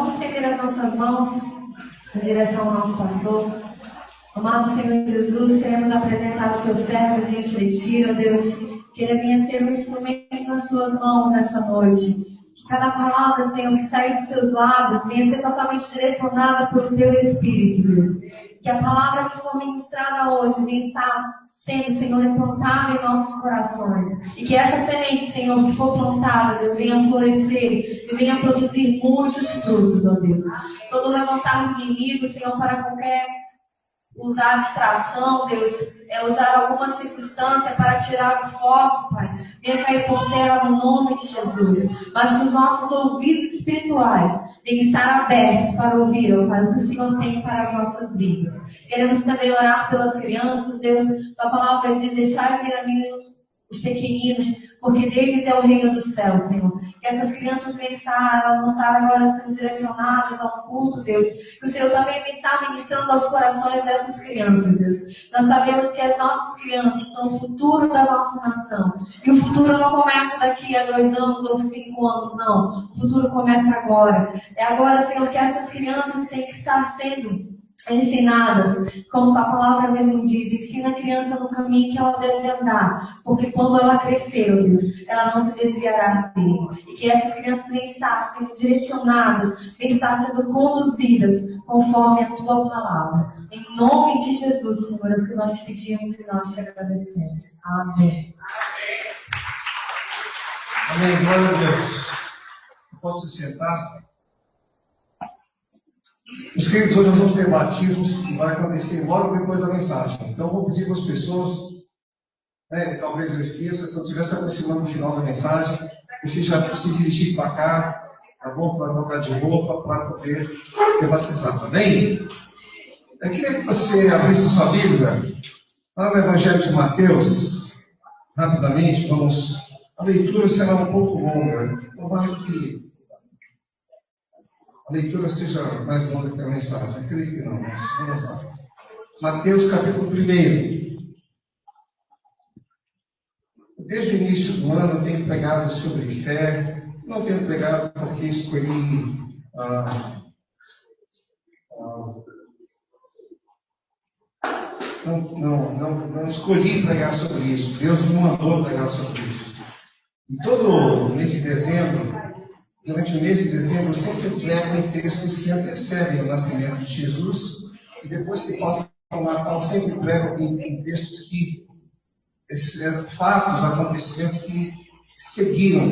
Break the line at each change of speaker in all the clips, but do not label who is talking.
Vamos estender as nossas mãos em direção ao nosso pastor. Amado Senhor Jesus, queremos apresentar o teu servo diante de ti, ó Deus, que ele venha ser um instrumento nas suas mãos nessa noite. Que cada palavra, Senhor, que sair dos seus lábios venha ser totalmente direcionada pelo teu Espírito, Deus. Que a palavra que for ministrada hoje venha estar sendo, Senhor, implantada em nossos corações. E que essa semente, Senhor, que for plantada, Deus, venha florescer e venha produzir muitos frutos, ó Deus. Todo levantar do inimigo, Senhor, para qualquer usar distração, Deus, usar alguma circunstância para tirar o foco, Pai. Venha cair por terra no nome de Jesus. Mas que os nossos ouvidos espirituais venham estar abertos para ouvir, ó Pai, o que o Senhor tem para as nossas vidas. Queremos também orar pelas crianças, Deus. Tua palavra diz, deixai vir a mim os pequeninos, porque deles é o reino do céu, Senhor. Que essas crianças elas vão estar agora sendo direcionadas ao culto, Deus. Que o Senhor também está ministrando aos corações dessas crianças, Deus. Nós sabemos que as nossas crianças são o futuro da nossa nação. E o futuro não começa daqui a 2 anos ou 5 anos, não. O futuro começa agora. É agora, Senhor, que essas crianças têm que estar sendo ensinadas, como a palavra mesmo diz, ensina a criança no caminho que ela deve andar, porque quando ela crescer, ó Deus, ela não se desviará dele. E que essas crianças venham estar sendo direcionadas, venham estar sendo conduzidas conforme a tua palavra. Em nome de Jesus, Senhor, é o que nós te pedimos e nós te agradecemos. Amém.
Amém. Glória a Deus. Pode se sentar. Os queridos, hoje nós vamos ter batismos que vai acontecer logo depois da mensagem. Então eu vou pedir para as pessoas, talvez eu esqueça, quando estiver se aproximando do final da mensagem, você já se dirigir para cá, tá bom? Para trocar de roupa, para poder ser batizado, tá bem? Eu queria que você abrisse sua Bíblia lá no Evangelho de Mateus, rapidamente, vamos. A leitura será um pouco longa, então vale que a leitura seja mais longa que a mensagem. Eu creio que não, mas vamos lá. Mateus capítulo 1. Desde o início do ano eu tenho pregado sobre fé. Não tenho pregado porque escolhi não escolhi pregar sobre isso. Deus me mandou pregar sobre isso. E todo mês de dezembro, durante o mês de dezembro, eu sempre prego em textos que antecedem o nascimento de Jesus, e depois que passa o Natal, eu sempre prego em textos que, fatos, acontecimentos que seguiram,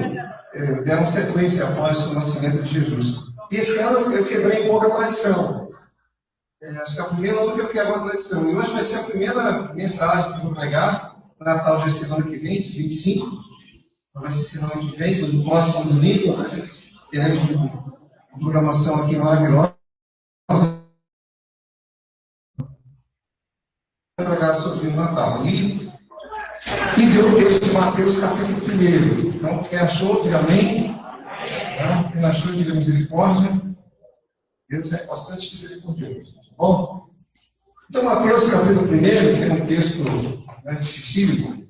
deram sequência após o nascimento de Jesus. E esse ano eu quebrei um pouco a tradição. Acho que é o primeiro ano que eu quebro a tradição. E hoje vai ser a primeira mensagem que eu vou pregar. O Natal já é semana que vem, 25. Vai ser semana que vem, no próximo domingo, né? Teremos uma programação aqui maravilhosa. Vou pregar sobre o Natal. E deu o texto de Mateus capítulo 1. Então, quem achou, diga amém. Quem achou, diga misericórdia. Deus é bastante misericordioso. Bom, então Mateus capítulo 1, que é um texto dificílimo,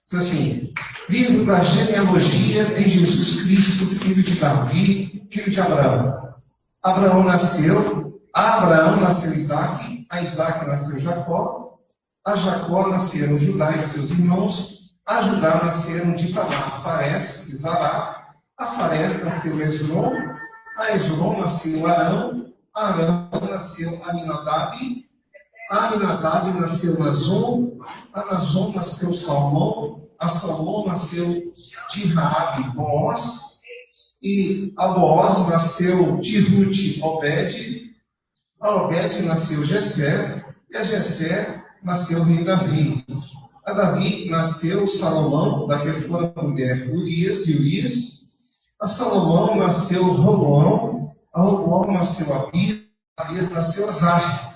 diz assim: livro da genealogia de Jesus Cristo, filho de Davi, filho de Abraão. Abraão nasceu Isaque, a Isaque nasceu Jacó, a Jacó nasceram Judá e seus irmãos, a Judá nasceram de Tamar, Farés e Zará, a Farés nasceu Hezron, a Hezron nasceu Arão, Arão nasceu Aminadab, a Aminadab nasceu Nazon, a Nazon nasceu Salmão, a Salmão nasceu de Raabe, Boaz, e a Boaz nasceu de Ruth, Obed, a Obed nasceu Jessé, e a Jessé nasceu o rei Davi. A Davi nasceu Salomão, da que fora mulher Urias, de Urias. A Salomão nasceu Roboão, a Roboão nasceu Abias nasceu Asaf.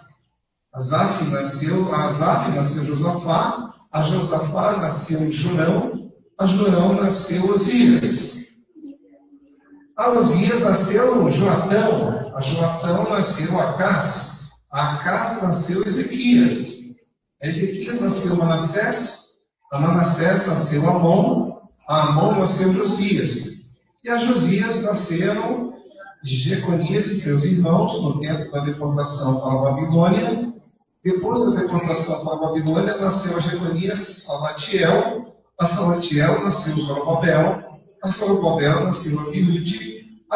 Asaf nasceu Josafá, a Josafá nasceu Jorão, a Jorão nasceu Osias. A Osias nasceu Joatão, a Joatão nasceu Acás, a Acás nasceu Ezequias. A Ezequias nasceu Manassés, a Manassés nasceu Amon, a Amon nasceu Josias. E a Josias nasceram de Jeconias e seus irmãos no tempo da deportação para a Babilônia. Depois da deportação para a Babilônia, nasceu a Jeconias Salatiel. A Salatiel nasceu Zorobabel. A Zorobabel nasceu a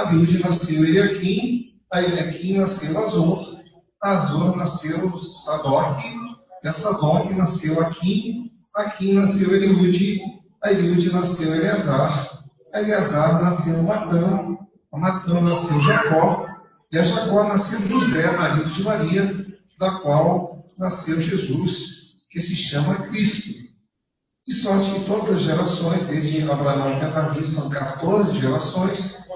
Abiúde nasceu Eliaquim. A Eliaquim nasceu Azor. A Azor nasceu Sadoc. E a Sadoc nasceu Aquim. Aquim nasceu Eliúde. A Eliúde nasceu Eleazar. A Eleazar nasceu Matã. A Matã nasceu Jacó. E a Jacó nasceu José, marido de Maria, da qual nasceu Jesus, que se chama Cristo. De sorte que todas as gerações, desde Abraão até Davi, são 14 gerações,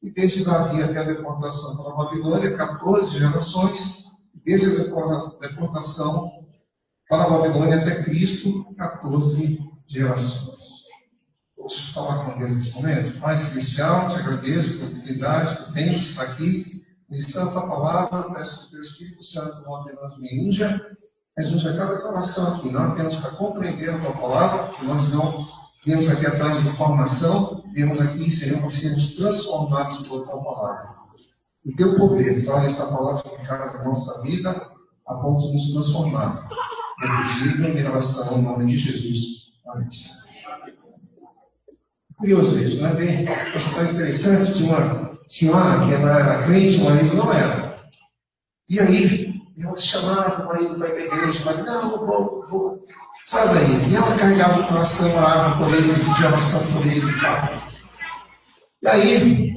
e desde Davi até a deportação para a Babilônia, 14 gerações, e desde a deportação para a Babilônia até Cristo, 14 gerações. Posso falar com Deus nesse momento? Pai Celestial, te agradeço pela oportunidade que tenho de estar aqui, ministrando a tua palavra. Peço que o teu Espírito Santo não apenas me unja, mas unja cada coração aqui, não apenas para compreender a tua palavra, que nós não viemos aqui atrás de informação, viemos aqui, Senhor, para sermos transformados por tua palavra. O teu poder torna essa palavra eficaz na nossa vida, a ponto de nos transformar. Eu pedi minha oração em nome de Jesus. Amém. Curioso isso, não é? Tem uma história interessante de uma senhora que ela era crente, o marido não era. E aí, ela chamava o marido para ir para a igreja, o marido, não, vou, sai daí. E ela carregava o coração, orava por ele, pedia oração por ele e tal. E aí,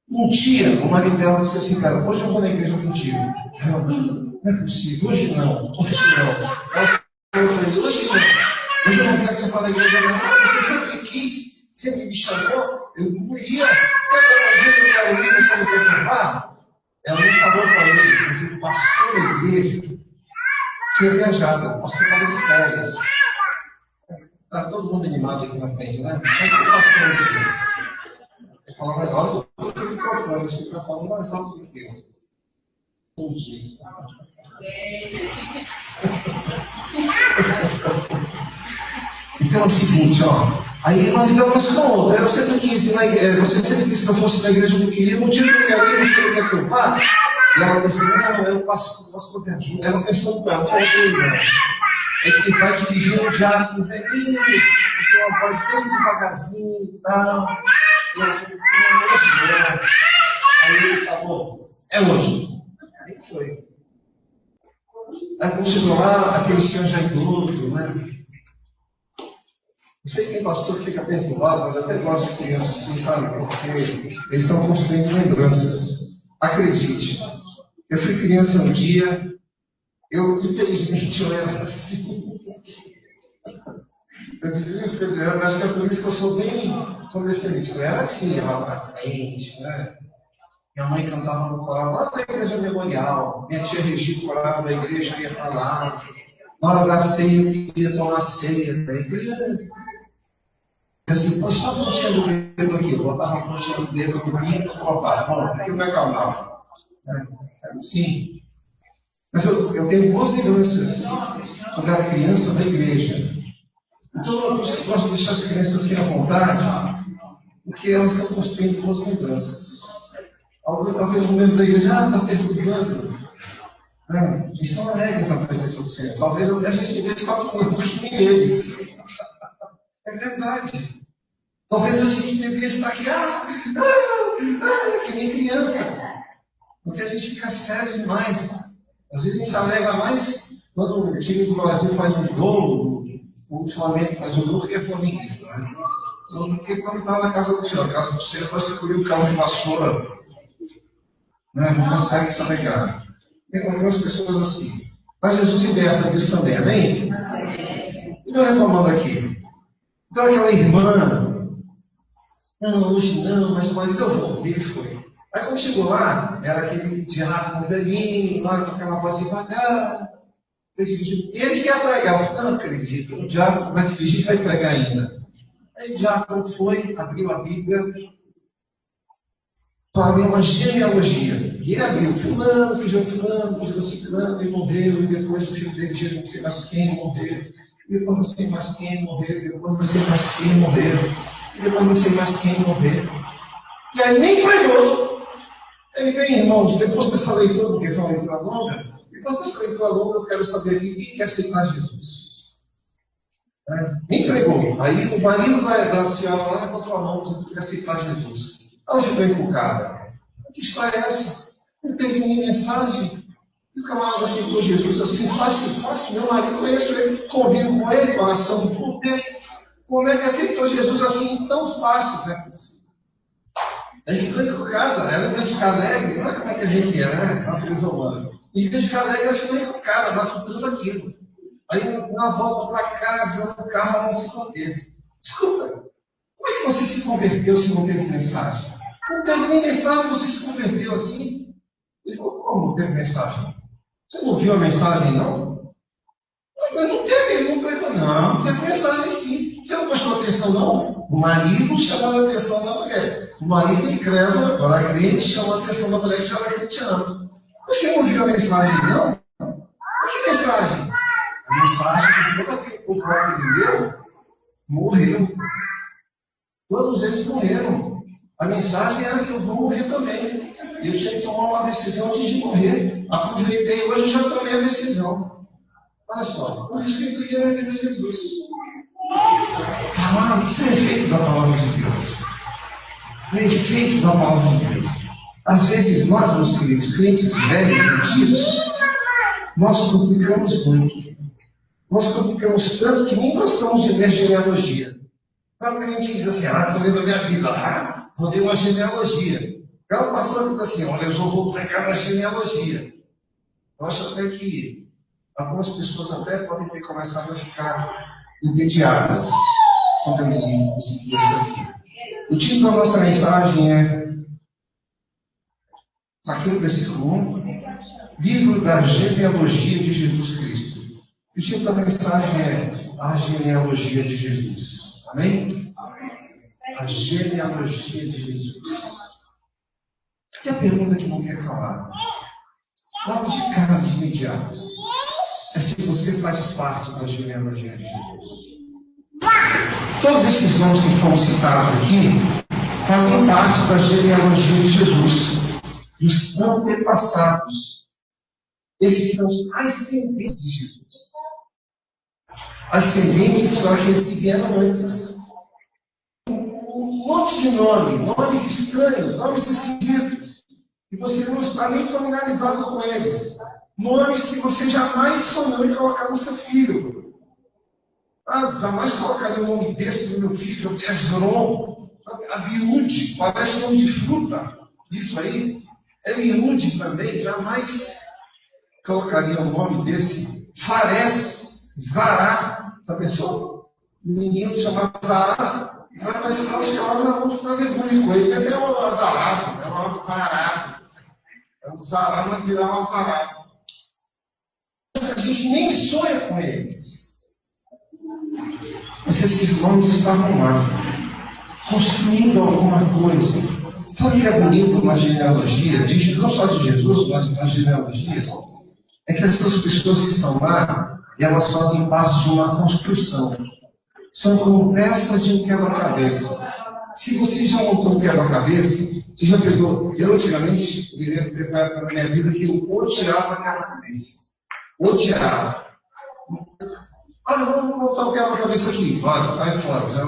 um dia, o marido dela disse assim, cara, hoje eu vou na igreja contigo. Ela, não é possível, hoje não. Ela falou para ele, hoje eu não quero ser para a igreja não. Você sempre quis, sempre me chamou, eu não ia. Cada dia que eu quero ir, você não quer levar? Ela não falou para ele, porque o pastor da igreja tinha viajado, o pastor estava de férias. Está todo mundo animado aqui na frente, né? Mas o pastor aqui. Eu falava mais alto do que o microfone, você está falando mais alto do que eu. Entendi. Então é o seguinte, ó. Aí ela liga mais com a outra. Eu sempre quis ir na igreja, você sempre quis que eu fosse na igreja que eu queria, no dia que eu quero ir, você não quer que eu vá? E ela pensou, não, eu passo me ajuda. Ela pensou com ela, falou, é que ele vai dirigir um diálogo velhinho, com uma voz bem devagarzinho e tal. E ela falou, não, hoje não. Aí ele falou, é hoje. Aí foi. Aí quando chegou lá, aquele senhor já idoso, né? Não sei quem pastor que fica perturbado, mas eu até gosto de criança assim, sabe? Porque eles estão construindo lembranças. Acredite, eu fui criança um dia, infelizmente eu era assim. Eu acho que é por isso que eu sou bem condescendente. Eu era assim, eu lá pra frente, né? Minha mãe cantava no coral lá na igreja memorial. Minha tia Regi corava da igreja, ia para lá. Na hora da ceia, eu queria tomar ceia da igreja. Assim, pô, só a pontinha do dedo aqui. Eu botava a pontinha do dedo no vinho para provar. Bom, porque eu me acalmava. Assim. Mas eu tenho boas lembranças quando era criança da igreja. Então eu gosto de deixar as crianças assim à vontade, porque elas estão construindo boas lembranças. Talvez o membro da igreja está perturbando. Eles estão alegres na presença do Senhor. Talvez a gente devia estar falando que nem eles. É verdade. Talvez a gente devia estar aqui, que nem criança. Porque a gente fica sério demais. Às vezes a gente se alegra mais quando o time do Brasil faz um gol, ultimamente faz um gol, que é flamenguista, né? Do que quando está na casa do Senhor. Na casa do Senhor, vai escolher o carro de vassoura. Não consegue se alegrar. Tem algumas pessoas assim. Mas Jesus liberta disso também, amém? Então, retomando aqui. Então, aquela irmã, não, hoje não, mas o marido eu vou. Ele foi. Aí, quando chegou lá, era aquele diácono velhinho, lá com aquela voz devagar. E ele quer pregar. Eu falei, não acredito, o diácono vai dirigir e vai pregar ainda. Aí o diácono foi, abriu a Bíblia para ler uma genealogia. E ele abriu, fulano, filho de ciclano, e morreu, e depois o filho dele, já não sei mais quem, morreu. E depois não sei mais quem morreu, e depois não sei mais quem morreu, e depois não sei mais quem morreu. E aí nem pregou. Ele bem, irmãos, depois dessa leitura, porque foi uma leitura longa, depois dessa leitura longa eu quero saber aqui quem quer aceitar Jesus. Me entregou. Aí o marido da senhora lá levantou a mão dizendo que quer aceitar Jesus. Ela ficou encucada. Que história é essa? Não teve nem mensagem. E o camarada aceitou Jesus assim, fácil. Meu marido, conheço ele, convivo com ele, coração puro desse. Como é que aceitou Jesus assim, tão fácil, né? Aí ficou encucada. Ela, em vez de ficar alegre, olha como é que a gente é, né? A natureza humana. Em vez de ficar alegre, ela ficou encucada, matutando aquilo. Aí, na volta para casa, no carro, ela não se conteve. Escuta, como é que você se converteu se não teve mensagem? Não teve nem mensagem, você se converteu assim? Ele falou, como não teve mensagem? Você não viu a mensagem, não? Mas não teve, ele não pregou. Não, teve mensagem sim. Você não prestou atenção, não? O marido chamou a atenção da mulher. O marido é incrédulo, agora a crente chamou a atenção da mulher que já era cristã. Você não viu a mensagem, não? Que mensagem? A mensagem que todo aquele povo lá que ele deu, morreu. Todos eles morreram. A mensagem era que eu vou morrer também. Eu tinha que tomar uma decisão antes de morrer. Aproveitei hoje e já tomei a decisão. Olha só, por isso que eu entreguei a minha vida a Jesus. Palavra, isso é efeito da palavra de Deus. É efeito da palavra de Deus. Às vezes nós, meus queridos, crentes velhos, antigos, nós complicamos muito. Nós complicamos tanto que nem gostamos de ler genealogia. Então, a gente diz assim, estou lendo a minha Bíblia, vou ler uma genealogia. Então, o pastor diz assim, olha, eu só vou pregar na genealogia. Eu acho até que algumas pessoas até podem ter começado a ficar entediadas quando eu li esse texto aqui. O título da nossa mensagem é, aqui no versículo 1, Livro da Genealogia de Jesus Cristo. O título da mensagem é A Genealogia de Jesus. Amém? A Genealogia de Jesus. E a pergunta que não quer calar, logo de cara, de imediato, é se você faz parte da genealogia de Jesus. Todos esses nomes que foram citados aqui fazem parte da genealogia de Jesus, dos antepassados. Esses são os ascendentes de Jesus. Ascendentes são aqueles que vieram antes. Um monte de nomes estranhos, nomes esquisitos, e você não está nem familiarizado com eles. Nomes que você jamais sonhou em colocar no seu filho. Jamais colocaria o nome desse no meu filho, Esdron, Abiúde, parece nome de fruta. Isso aí, Eliúde também, jamais colocaria o nome desse. Fares, Zará, já pensou? Menino chamado Zará, mas se nós falarmos, nós vamos fazer bullying com ele. Esse é um azarado, é um azarado. É um Zará, vai virar um azarado. A gente nem sonha com eles. Mas esses nomes estavam lá, construindo alguma coisa. Sabe o que é bonito na genealogia? Não só de Jesus, mas nas genealogias. É que essas pessoas que estão lá, e elas fazem parte de uma construção. São como peças de um quebra-cabeça. Se você já montou um quebra-cabeça, você já pegou. Eu, antigamente, me lembro que teve uma época na minha vida que eu odiava quebra-cabeça. Odiava. Olha, vamos montar o quebra-cabeça aqui. Olha, sai fora. Já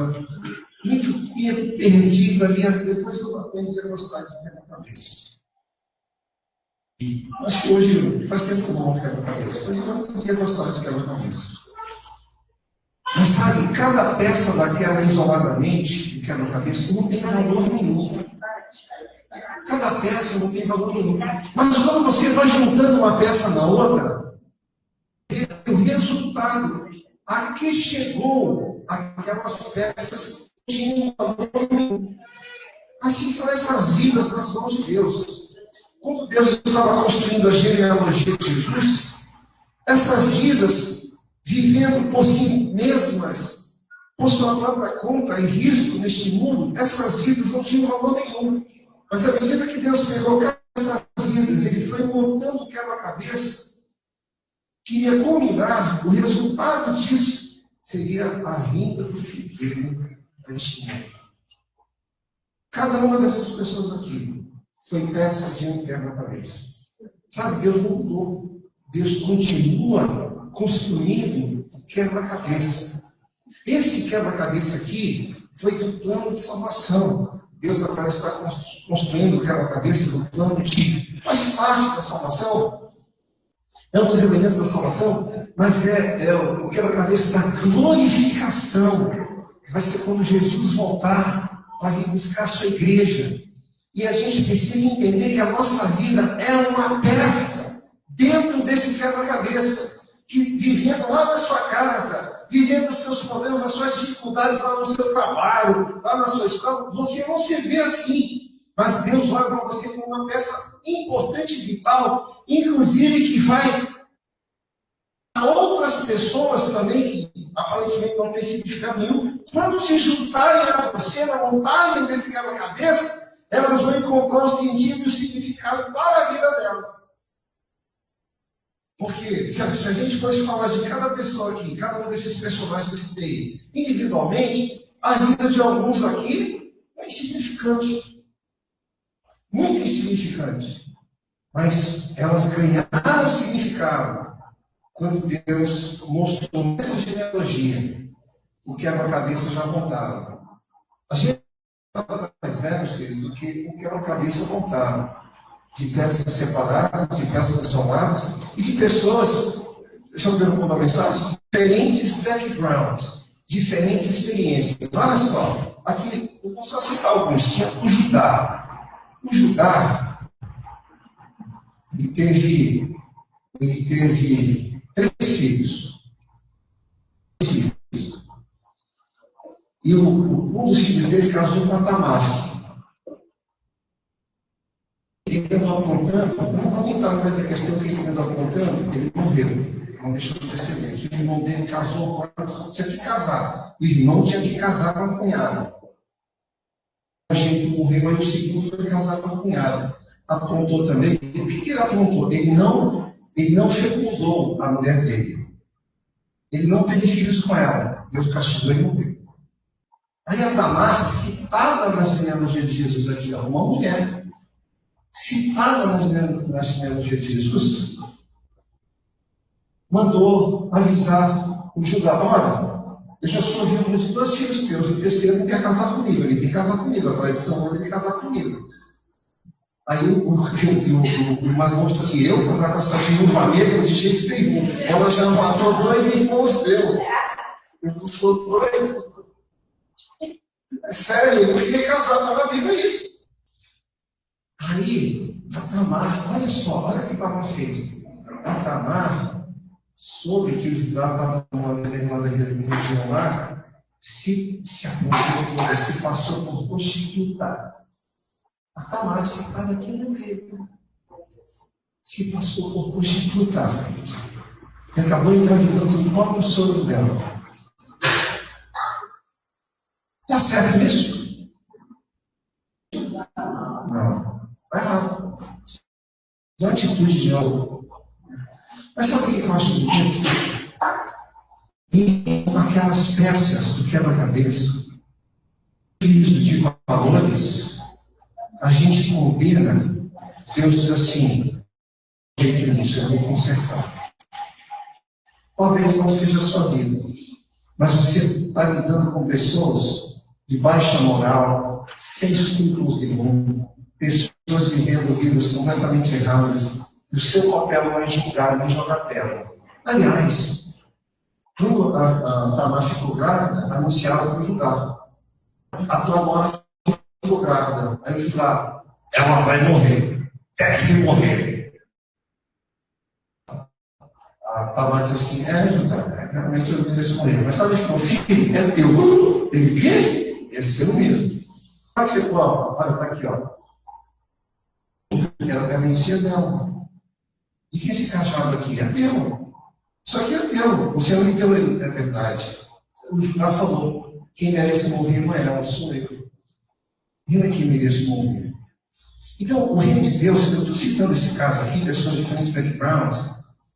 muito perdido ali. Depois eu aprendi a gostar de quebra-cabeça. Acho que hoje faz tempo que eu não monto quebra-cabeça, mas eu não conseguia gostar de quebra-cabeça. Mas sabe, cada peça daquela isoladamente, de quebra-cabeça, não tem valor nenhum. Cada peça não tem valor nenhum. Mas quando você vai juntando uma peça na outra, o resultado, a que chegou aquelas peças, não tinham valor nenhum. Assim são essas vidas nas mãos de Deus. Quando Deus estava construindo a genealogia de Jesus, essas vidas, vivendo por si mesmas, por sua própria conta e risco neste mundo, essas vidas não tinham valor nenhum. Mas à medida que Deus pegou essas vidas, Ele foi montando quebra-cabeça, queria culminar, o resultado disso seria a vinda do Filho dele a este mundo. Cada uma dessas pessoas aqui foi peça de um quebra-cabeça. Sabe, Deus não mudou. Deus continua construindo o quebra-cabeça. Esse quebra-cabeça aqui foi do plano de salvação. Deus agora está construindo o quebra-cabeça do plano de... Faz parte da salvação. É um dos elementos da salvação, mas é o quebra-cabeça da glorificação. Vai ser quando Jesus voltar para vir buscar a sua igreja. E a gente precisa entender que a nossa vida é uma peça dentro desse quebra-cabeça. Que vivendo lá na sua casa, vivendo os seus problemas, as suas dificuldades lá no seu trabalho, lá na sua escola, você não se vê assim. Mas Deus olha para você como uma peça importante e vital, inclusive que vai a outras pessoas também, que aparentemente não têm significado nenhum, quando se juntarem a você na montagem desse quebra-cabeça, elas vão encontrar o sentido e o significado para a vida delas. Porque se a gente fosse falar de cada pessoa aqui, cada um desses personagens que eu citei, individualmente, a vida de alguns aqui é insignificante. Muito insignificante. Mas elas ganharam significado quando Deus mostrou nessa genealogia o quebra-cabeça já montado. A gente nada mais é, meus queridos, do que o quebra-cabeça montado. De peças separadas, de peças isoladas e de pessoas, deixa eu ver um pouco da mensagem, diferentes backgrounds, diferentes experiências. Olha só, aqui eu vou só citar alguns. Tinha o Judá. O Judá, ele teve 3 filhos. E um dos filhos dele casou com a Tamar. Ele andou apontando, não vou nem estar na questão que ele andou apontando, ele morreu, não deixou de descendentes. O irmão dele casou com ela, tinha que casar. O irmão tinha que casar com a cunhada. A gente morreu, aí o segundo foi casar com a cunhada. Aprontou também. O que ele aprontou? Ele não fecundou a mulher dele. Ele não teve filhos com ela. Deus castigou e morreu. Aí a Tamar, citada na genealogia de Jesus aqui, uma mulher, citada na genealogia de Jesus, mandou avisar o Judá: olha, eu já sou viúva de 2 filhos teus, o terceiro não quer casar comigo, ele tem que casar comigo, a tradição manda ele casar comigo. Aí o mais monstro disse assim: eu casar com essa viúva negra de jeito nenhum, ela já matou 2 irmãos meus, eu não sou doido. É sério, eu queria casar na vida, é isso. Aí, a Tamar, olha só, olha o que Tamar fez. A Tamar soube que o Judá estava numa determinada região lá, se aproximou, se passou por prostituta. A Tamar estava aqui no meio. Se passou por prostituta. E acabou engravidando o próprio sogro dela. Está certo isso? Não. Vai lá. Dá atitude de novo. Mas sabe o que eu acho bonito? E aquelas peças do quebra-cabeça, piso de valores, a gente combina, Deus diz assim: jeito nisso, eu vou consertar. Talvez não seja a sua vida, mas você está lidando com pessoas de baixa moral, sem escrúpulos nenhum, pessoas vivendo vidas completamente erradas, e o seu papel não é julgar nem jogar pedra. Aliás, quando a Tamar ficou grávida, anunciaram para o Judá: a tua nora ficou grávida. Aí o Judá: ela vai morrer, deve morrer. A Tamar diz assim: Judá, realmente eu mereço morrer, mas sabe que meu filho é teu. Ele quê? Esse é o mesmo. Como é que você prova? Olha, está aqui, ó. Ela é a mentira dela. E que esse cajado aqui é teu. Isso aqui é teu. Você não me deu, é verdade. O Judá falou: quem merece morrer não é ela, sou eu. Eu é quem mereço morrer. Então, o reino de Deus, eu estou citando esse caso aqui, pessoas de diferentes backgrounds,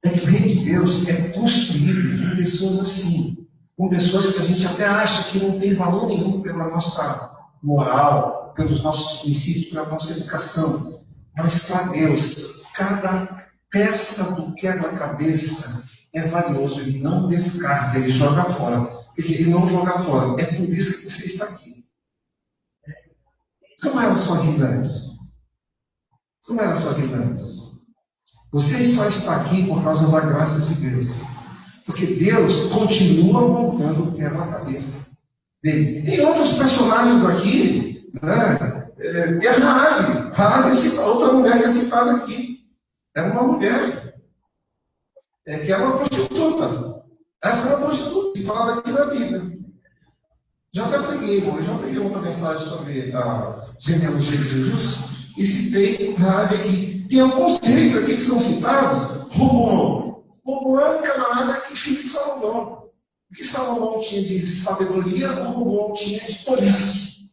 é que o reino de Deus é construído por pessoas assim, com pessoas que a gente até acha que não tem valor nenhum pela nossa moral, pelos nossos princípios, pela nossa educação. Mas para Deus, cada peça do quebra-cabeça é valioso. Ele não descarta, ele joga fora. Quer dizer, ele não joga fora. É por isso que você está aqui. Como era a sua vida antes? Como era a sua vida antes? Você só está aqui por causa da graça de Deus. Porque Deus continua montando o quebra-cabeça dele. Tem outros personagens aqui, né? Tem a Raabe. Raabe é outra mulher que é citada aqui. É uma mulher que é uma prostituta. Essa é uma prostituta que fala aqui na Bíblia. Já preguei outra mensagem sobre a genealogia de Jesus e citei Raabe aqui. Tem alguns reis aqui que são citados. Roboão. Roboão é um camarada que filho de Salomão. O que Salomão tinha de sabedoria, o Roboão tinha de tolice.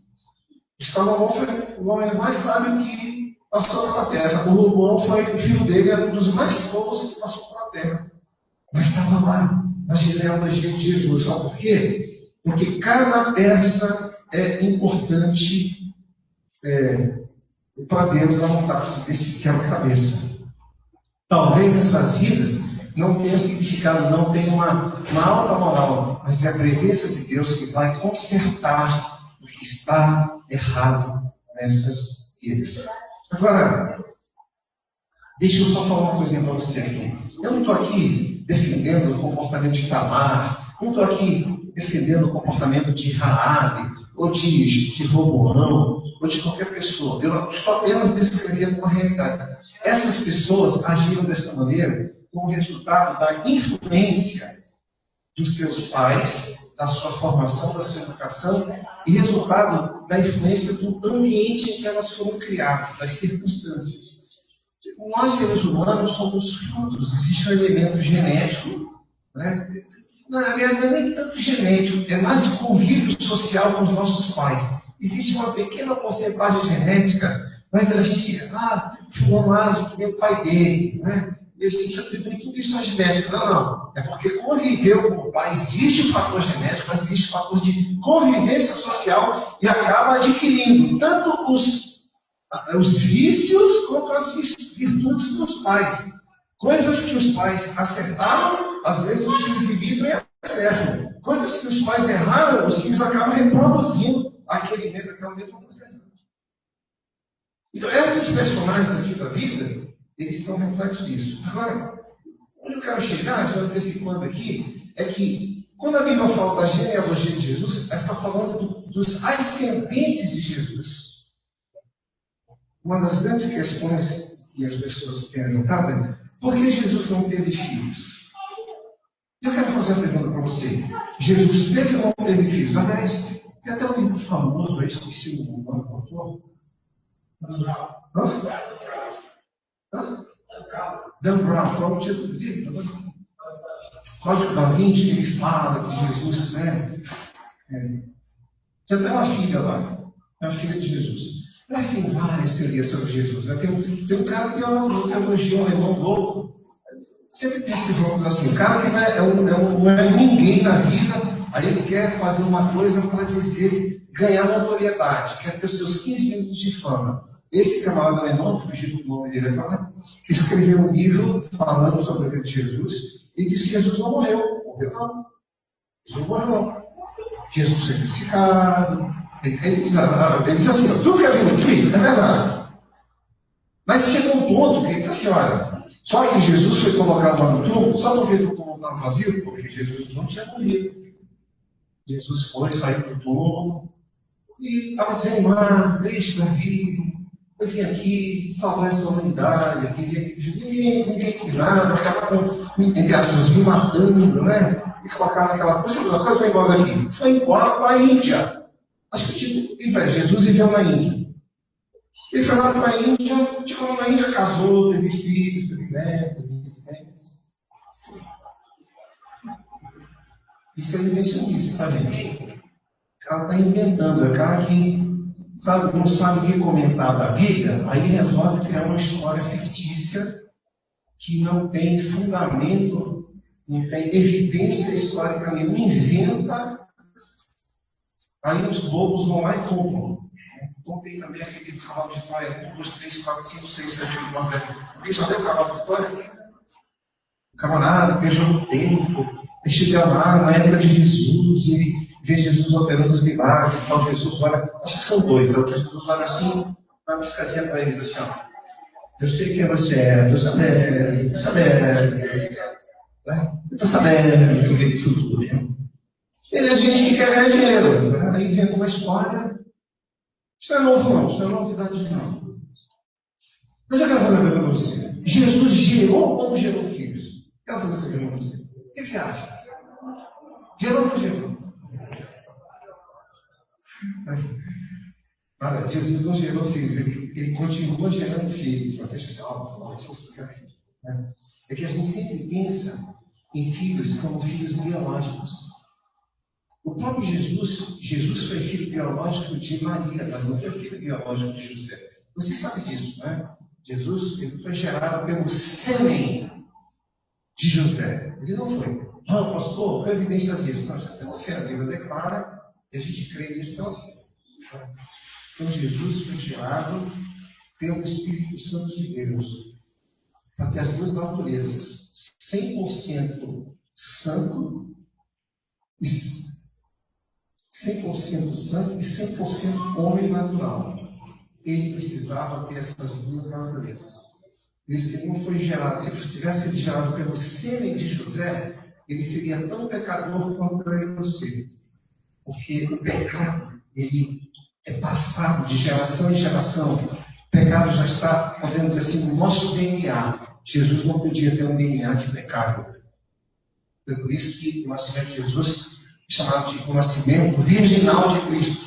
Salomão foi o homem mais sábio que passou pela terra. O Roboão foi, o filho dele era um dos mais tolos que passou pela terra. Mas estava lá, na genealogia de Jesus. Sabe por quê? Porque cada peça é importante para Deus na montagem desse quebra-cabeça. Talvez essas vidas não tenham significado, não tenham uma alta moral, mas é a presença de Deus que vai consertar o que está errado nessas vidas. Agora, deixa eu só falar uma coisinha para você aqui. Eu não estou aqui defendendo o comportamento de Tamar, não estou aqui defendendo o comportamento de Raabe, ou de Roboão, ou de qualquer pessoa. Eu estou apenas descrevendo uma realidade. Essas pessoas agiram dessa maneira como resultado da influência dos seus pais, da sua formação, da sua educação, e resultado da influência do ambiente em que elas foram criadas, das circunstâncias. Nós, seres humanos, somos frutos, existe um elemento genético, né? Aliás, não é nem tanto genético, é mais de convívio social com os nossos pais. Existe uma pequena porcentagem genética, mas a gente, fulano age que nem o pai dele, né? E a gente atribui tudo isso à genética. Não. É porque conviveu com o pai, existe o fator genético, mas existe o fator de convivência social e acaba adquirindo tanto os vícios quanto as virtudes dos pais. Coisas que os pais acertaram, às vezes os filhos imitam e acertam. Coisas que os pais erraram, os filhos acabam reproduzindo aquela mesma coisa. Então, esses personagens aqui da Bíblia, eles são reflexos disso. Agora, onde eu quero chegar, já antecipando aqui, é que quando a Bíblia fala da genealogia de Jesus, ela está falando dos ascendentes de Jesus. Uma das grandes questões que as pessoas têm levantado é: por que Jesus não teve filhos? Eu quero fazer uma pergunta para você. Jesus teve ou não teve filhos? Aliás, tem até um livro famoso, eu esqueci o nome do autor. Dan Brown, qual é o título do livro? Código da Vinci, ele fala que Jesus, né? Tinha até uma filha lá, a filha de Jesus. Mas tem várias teorias sobre Jesus. Né? Tem um cara que tem uma teologia, um alemão louco. Sempre tem esses loucos assim. O cara que não é ninguém na vida, aí ele quer fazer uma coisa para dizer, ganhar notoriedade, quer ter os seus 15 minutos de fama. Esse camarada alemão, fugindo do nome dele agora, escreveu um livro falando sobre a vida de Jesus e disse que Jesus não morreu. Morreu não. Jesus não morreu não. Jesus foi crucificado. Ele diz assim: tudo que é vindo de mim é verdade. Mas chegou um ponto que ele diz assim: olha, só que Jesus foi colocado lá no túmulo. Sabe por que o túmulo estava vazio? Porque Jesus não tinha morrido. Jesus saiu do túmulo e estava desanimado, triste da vida. Eu vim aqui salvar essa humanidade, ninguém quis nada, acabaram, entre aspas, me matando, né? E colocaram aquela coisa, vai embora daqui. Foi embora para a Índia. Acho que Jesus viveu na Índia. Ele foi lá para a Índia, na Índia casou, teve filhos, teve netos, Isso é invencionista, tá, gente? O cara está inventando, é o cara que não sabe o que comentar da Bíblia, aí resolve criar uma história fictícia que não tem fundamento, não tem evidência histórica nenhuma, inventa, aí os bobos vão lá e compram. Contei também aquele cavalo de Troia, 1, 2, 3, 4, 5, 6, 7, 8, 9, 10. Alguém já deu o cavalo de Troia? O camarada viajou no tempo, ele chega lá na época de Jesus, e vê Jesus operando os milagres, então Jesus olha, acho que são dois, Jesus olha assim, dá uma piscadinha para eles assim, ó. Eu sei quem você é, estou sabendo, estou sabendo sobre isso tudo. Ele é gente que quer ganhar dinheiro, aí inventa uma história. Isso não é novo não, isso não é novidade não. Mas eu quero fazer uma pergunta para você. Jesus gerou ou não gerou filhos? Quero fazer essa pergunta para você. O que você acha? Gerou ou não gerou? Olha, Jesus não gerou filhos, ele continua gerando filhos. Deixa eu explicar aqui. É que a gente sempre pensa em filhos como filhos biológicos. O próprio Jesus foi filho biológico de Maria, mas não foi filho biológico de José. Você sabe disso, né? Jesus ele foi gerado pelo sêmen de José. Ele não foi. Ah, pastor, qual é a evidência disso? Não, isso é pela fé. A Bíblia declara e a gente crê nisso pela fé. Então Jesus foi gerado pelo Espírito Santo de Deus. Para ter as duas naturezas. 100% santo e 100% homem natural. Ele precisava ter essas duas naturezas. Por isso que ele não foi gerado. Se ele tivesse sido gerado pelo sêmen de José, ele seria tão pecador quanto eu e você. Porque o pecado, ele é passado de geração em geração. O pecado já está, podemos dizer assim, no nosso DNA. Jesus não podia ter um DNA de pecado. Foi por isso que o nascimento de Jesus é chamado de o nascimento virginal de Cristo.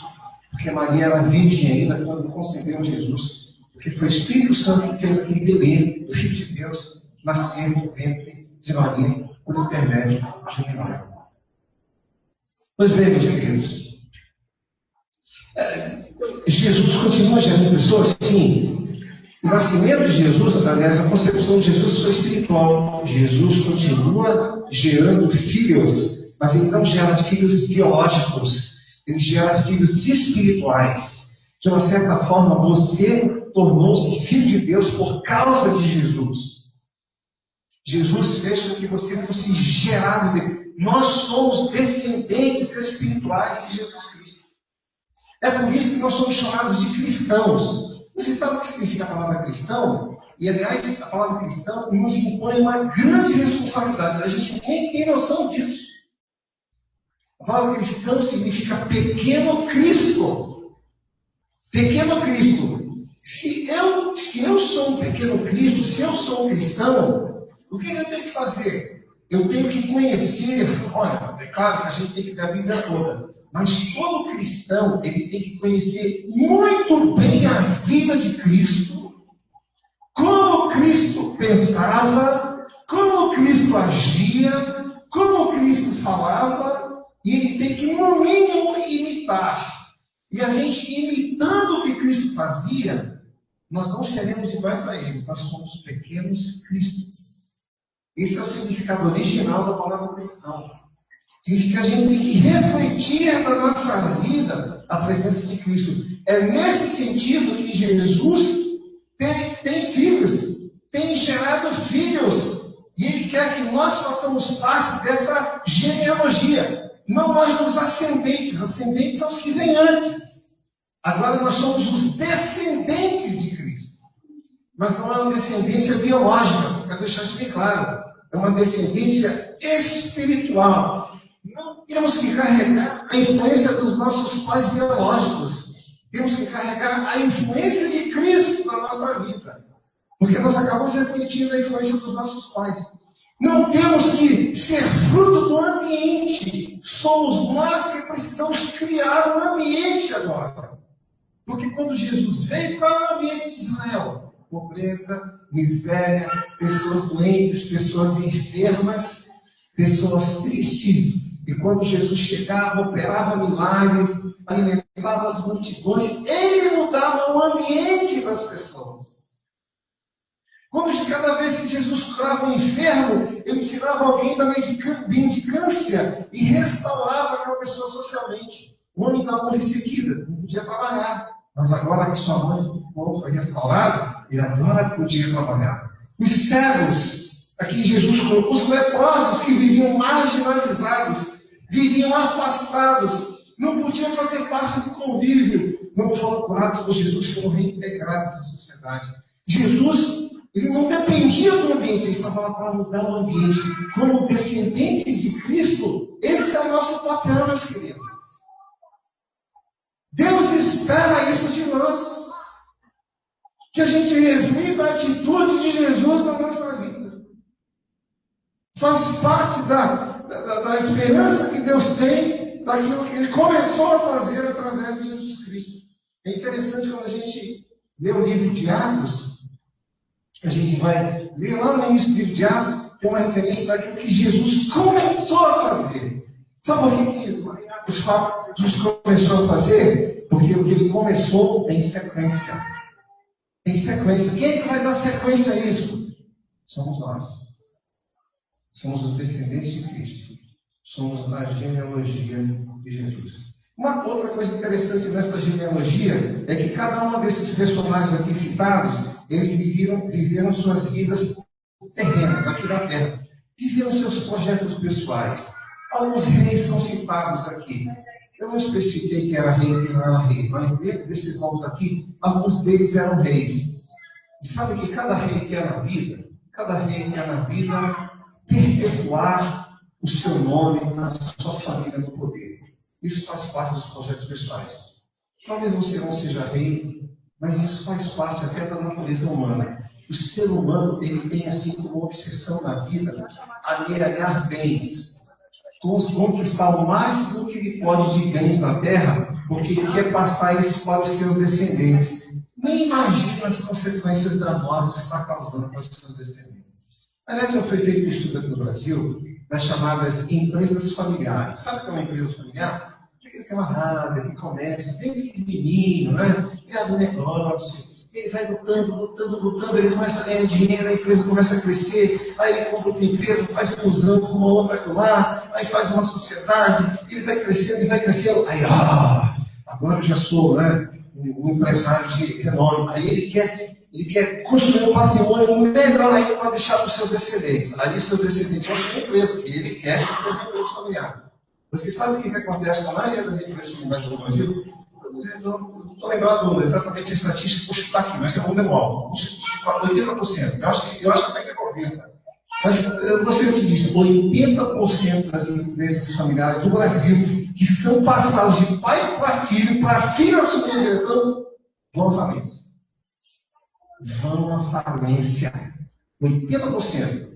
Porque Maria era virgem ainda quando concebeu Jesus. Porque foi o Espírito Santo que fez aquele bebê, o Filho de Deus, nascer no ventre de Maria por intermédio de um milagre. Pois bem, meus queridos, Jesus continua gerando pessoas? Sim. O nascimento de Jesus, aliás, a concepção de Jesus foi espiritual. Jesus continua gerando filhos, mas ele não gera filhos biológicos. Ele gera filhos espirituais. De uma certa forma, você tornou-se filho de Deus por causa de Jesus. Jesus fez com que você fosse gerado dele. Nós somos descendentes espirituais de Jesus Cristo. É por isso que nós somos chamados de cristãos. Você sabe o que significa a palavra cristão? E, aliás, a palavra cristão nos impõe uma grande responsabilidade. A gente nem tem noção disso. A palavra cristão significa pequeno Cristo. Pequeno Cristo. Se eu sou um pequeno Cristo, se eu sou um cristão, o que eu tenho que fazer? Eu tenho que conhecer. Olha, é claro que a gente tem que dar a Bíblia toda. Mas todo cristão, ele tem que conhecer muito bem a vida de Cristo, como Cristo pensava, como Cristo agia, como Cristo falava, e ele tem que, no mínimo, imitar. E a gente, imitando o que Cristo fazia, nós não seremos iguais a eles, nós somos pequenos cristos. Esse é o significado original da palavra cristão. Significa que a gente tem que refletir na nossa vida a presença de Cristo. É nesse sentido que Jesus tem filhos, tem gerado filhos. E Ele quer que nós façamos parte dessa genealogia. Não nós dos ascendentes são os que vêm antes. Agora nós somos os descendentes de Cristo. Mas não é uma descendência biológica, quero deixar isso bem claro. É uma descendência espiritual. Não temos que carregar a influência dos nossos pais biológicos. Temos que carregar a influência de Cristo na nossa vida. Porque nós acabamos refletindo a influência dos nossos pais. Não temos que ser fruto do ambiente. Somos nós que precisamos criar um ambiente agora. Porque quando Jesus veio, qual é o ambiente de Israel? Pobreza, miséria, pessoas doentes, pessoas enfermas, pessoas tristes. E quando Jesus chegava, operava milagres, alimentava as multidões, ele mudava o ambiente das pessoas. Quando cada vez que Jesus curava um enfermo, ele tirava alguém da mendicância e restaurava aquela pessoa socialmente. O homem estava ressequida, não podia trabalhar. Mas agora que sua mão foi restaurada, ele agora podia trabalhar. Os cegos, aqui Jesus colocou, os leprosos que viviam marginalizados, viviam afastados, não podiam fazer parte do convívio, não foram curados por Jesus, foram reintegrados à sociedade. Jesus, ele não dependia do ambiente, ele estava lá para mudar o ambiente. Como descendentes de Cristo, esse é o nosso papel, meus queridos. Deus espera isso de nós. Que a gente reflita a atitude de Jesus na nossa vida. Faz parte da esperança que Deus tem, daquilo que Ele começou a fazer através de Jesus Cristo. É interessante quando a gente lê o livro de Atos, a gente vai ler lá no início do livro de Atos, tem uma referência daquilo que Jesus começou a fazer. Sabe por que Jesus começou a fazer? Porque o que Ele começou tem sequência. Tem sequência. Quem é que vai dar sequência a isso? Somos nós. Somos os descendentes de Cristo. Somos a genealogia de Jesus. Uma outra coisa interessante nesta genealogia é que cada um desses personagens aqui citados, eles viveram suas vidas terrenas, aqui na terra. Viveram seus projetos pessoais. Alguns reis são citados aqui. Eu não especifiquei quem era rei e quem não era rei, mas dentro desses nomes aqui, alguns deles eram reis. E sabe que cada rei quer na vida perpetuar o seu nome na sua família no poder. Isso faz parte dos projetos pessoais. Talvez você não seja rei, mas isso faz parte até da natureza humana. O ser humano ele tem assim como obsessão na vida amealhar bens. Conquistar o máximo que ele pode de bens na terra, porque ele quer passar isso para os seus descendentes. Nem imagina as consequências danosas que está causando para os seus descendentes. Aliás, já foi feito um estudo aqui no Brasil das chamadas empresas familiares. Sabe o que é uma empresa familiar? Aquele camarada que começa bem pequenininho, né? Criado um negócio. Ele vai lutando, ele começa a ganhar dinheiro, a empresa começa a crescer, aí ele compra outra empresa, faz fusão com uma outra lá, aí faz uma sociedade, ele vai crescendo, aí, agora eu já sou, né, um empresário de renome, aí ele quer construir um patrimônio melhor ainda para deixar para os seus descendentes. Aí seus descendentes vão ser empresa, porque ele quer que seja uma empresa familiar. Você sabe o que acontece com a maioria das empresas familiares do Brasil? Não estou lembrado exatamente a estatística, vou chutar aqui, mas é um número alto. 80%. Eu acho que até que é 90%. Mas eu vou ser otimista. 80% das empresas familiares do Brasil que são passadas de pai para filho assumir a direção, vão à falência. Vão à falência. 80%.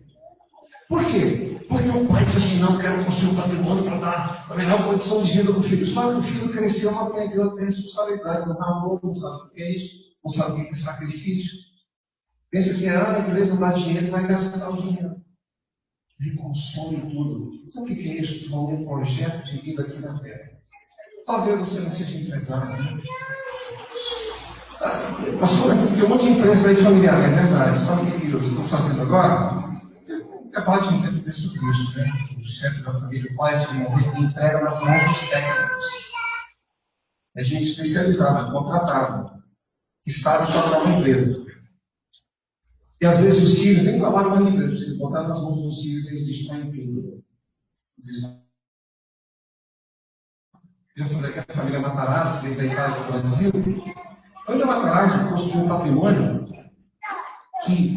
Por quê? Porque o pai diz assim, não, quero construir um patrimônio para dar a melhor condição de vida do filho. Só que o filho cresceu, não aprendeu a ter responsabilidade, não amor, não sabe o que é isso, não sabe o que é sacrifício. Pensa que a empresa dá dinheiro e vai gastar o dinheiro. Ele consome tudo. Sabe o que é isso? Estou falando de um projeto de vida aqui na Terra. Talvez você não seja empresário, né? Pastor, tem um monte de empresa aí familiar, é verdade. Sabe o que eu estou fazendo agora? Debate um tempo desse sobre isso, né? O chefe da família, o pai de morrer, entrega nas mãos dos técnicos. É gente especializada, contratada, que sabe tocar uma empresa. E às vezes os filhos nem trabalham na empresa, se botar nas mãos dos filhos, eles destroem tudo. Já falei que a família Matarazzo, que veio da Itália para o Brasil, a família Matarazzo construiu um patrimônio que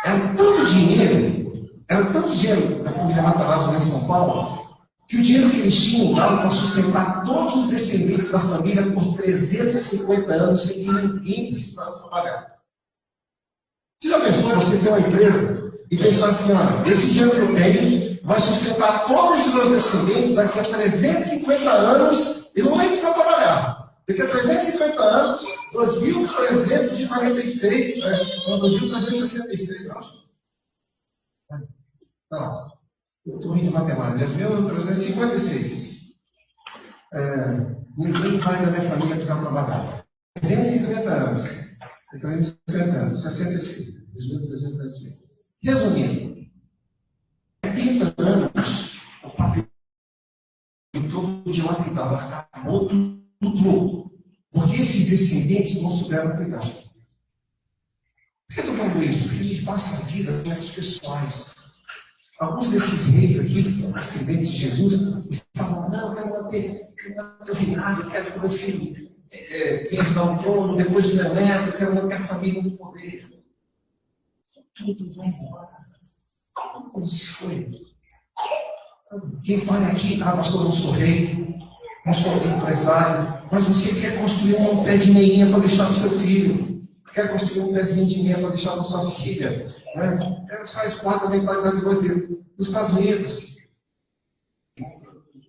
era tanto dinheiro da família Matarazzo lá em São Paulo, que o dinheiro que eles tinham dava para sustentar todos os descendentes da família por 350 anos sem que ninguém precisasse trabalhar. Você já pensou você ter uma empresa e pensar assim, olha, esse dinheiro que eu tenho vai sustentar todos os meus descendentes daqui a 350 anos e não vai precisar trabalhar. Daqui a 350 anos, 2.346, né? 2.366, eu acho. Não, eu estou rindo de matemática. 2.356. Ninguém vai da minha família precisar trabalhar. 350 anos. 350 anos. 66. 2.356. Resumindo, 70 anos, o patrimônio todo dilapidado, acabou tudo. Porque porque esses descendentes não souberam cuidar. Por que eu estou falando isso? Porque a gente passa a vida com projetos pessoais. Alguns desses reis aqui, descendentes de Jesus, estavam, não, eu quero manter o reinado, eu quero que meu filho venha dar um trono, depois do meu neto, eu quero manter a família no poder. Tudo vai embora. Como se foi? Quem vai aqui, pastor, não sou rei, não sou empresário, mas você quer construir um pé de meinha para deixar para o seu filho, quer construir um pezinho de meia para deixar para sua filha, né? Ela faz parte da mentalidade depois dos Estados Unidos.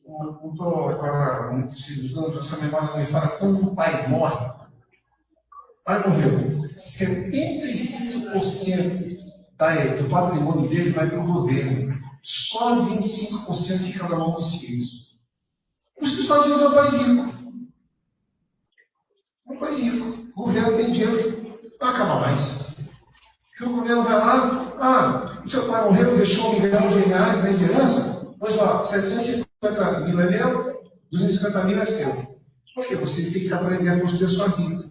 Não estou agora usando essa memória, mas fala quando o pai morre. O pai morreu. 75% do patrimônio dele vai para o governo. Só 25% fica na mão dos filhos. Por isso que os Estados Unidos é um país rico. É um país rico. O governo tem dinheiro, não acaba mais. Porque o governo vai lá, o seu pai morreu, deixou R$1 milhão na herança, pois ó, 750 mil é meu, 250 mil é seu. Porque você tem que aprender a construir a sua vida.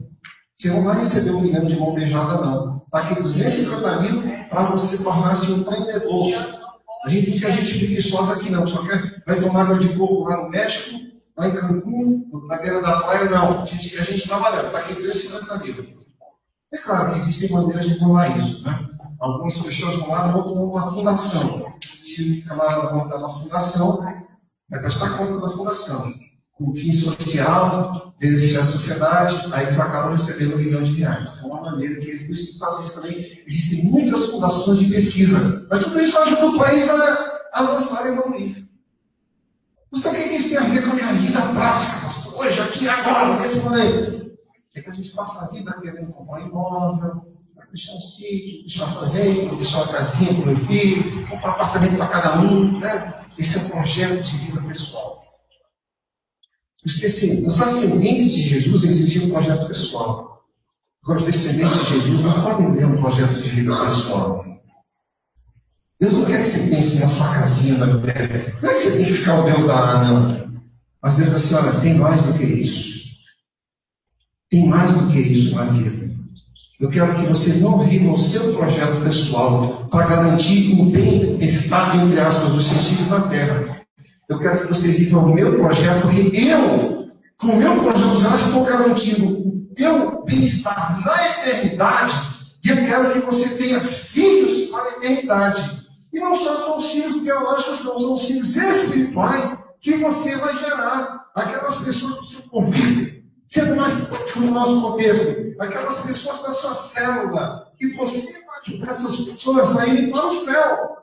Você não vai receber R$1 milhão de mão beijada, não. Está aqui 250 mil para você tornar-se um empreendedor. A gente não fica gente preguiçosa aqui, não. Só vai tomar água de coco lá no México, lá em Cancún, na beira da praia, não. A gente trabalhando. Está aqui 250 mil. É claro que existem maneiras de burlar isso, né? Algumas pessoas vão lá e montam uma fundação. Se o camarada montar uma fundação, vai prestar conta da fundação. Com fim social, beneficiar a sociedade, aí eles acabam recebendo R$1 milhão. É uma maneira que, por isso, nos Estados Unidos também existem muitas fundações de pesquisa. Mas tudo isso ajuda o país a avançar e evoluir. Então, o que isso tem a ver com a minha vida prática, pastor? Hoje, aqui, agora, nesse momento. É que a gente passa a vida querendo comprar um imóvel, deixar um sítio, deixar uma fazenda, deixar uma casinha para o meu filho, comprar um apartamento para cada um, né? Esse é um projeto de vida pessoal. Os ascendentes de Jesus exigiam um projeto pessoal. Agora, os descendentes de Jesus não podem ter um projeto de vida pessoal. Deus não quer que você pense na sua casinha na terra. Não é que você tem que ficar o Deus da não. Mas Deus diz assim, olha, tem mais do que isso. Tem mais do que isso na vida. Eu quero que você não viva o seu projeto pessoal para garantir o bem-estar, entre aspas, dos seus filhos na terra. Eu quero que você viva o meu projeto, porque eu, com o meu projeto, já estou garantindo o teu bem-estar na eternidade, e eu quero que você tenha filhos para a eternidade. E não só são os filhos biológicos, não, são os filhos espirituais que você vai gerar. Aquelas pessoas do seu convívio. Sendo mais prático no nosso contexto, aquelas pessoas da sua célula, que você vai ajudar essas pessoas a irem para o céu.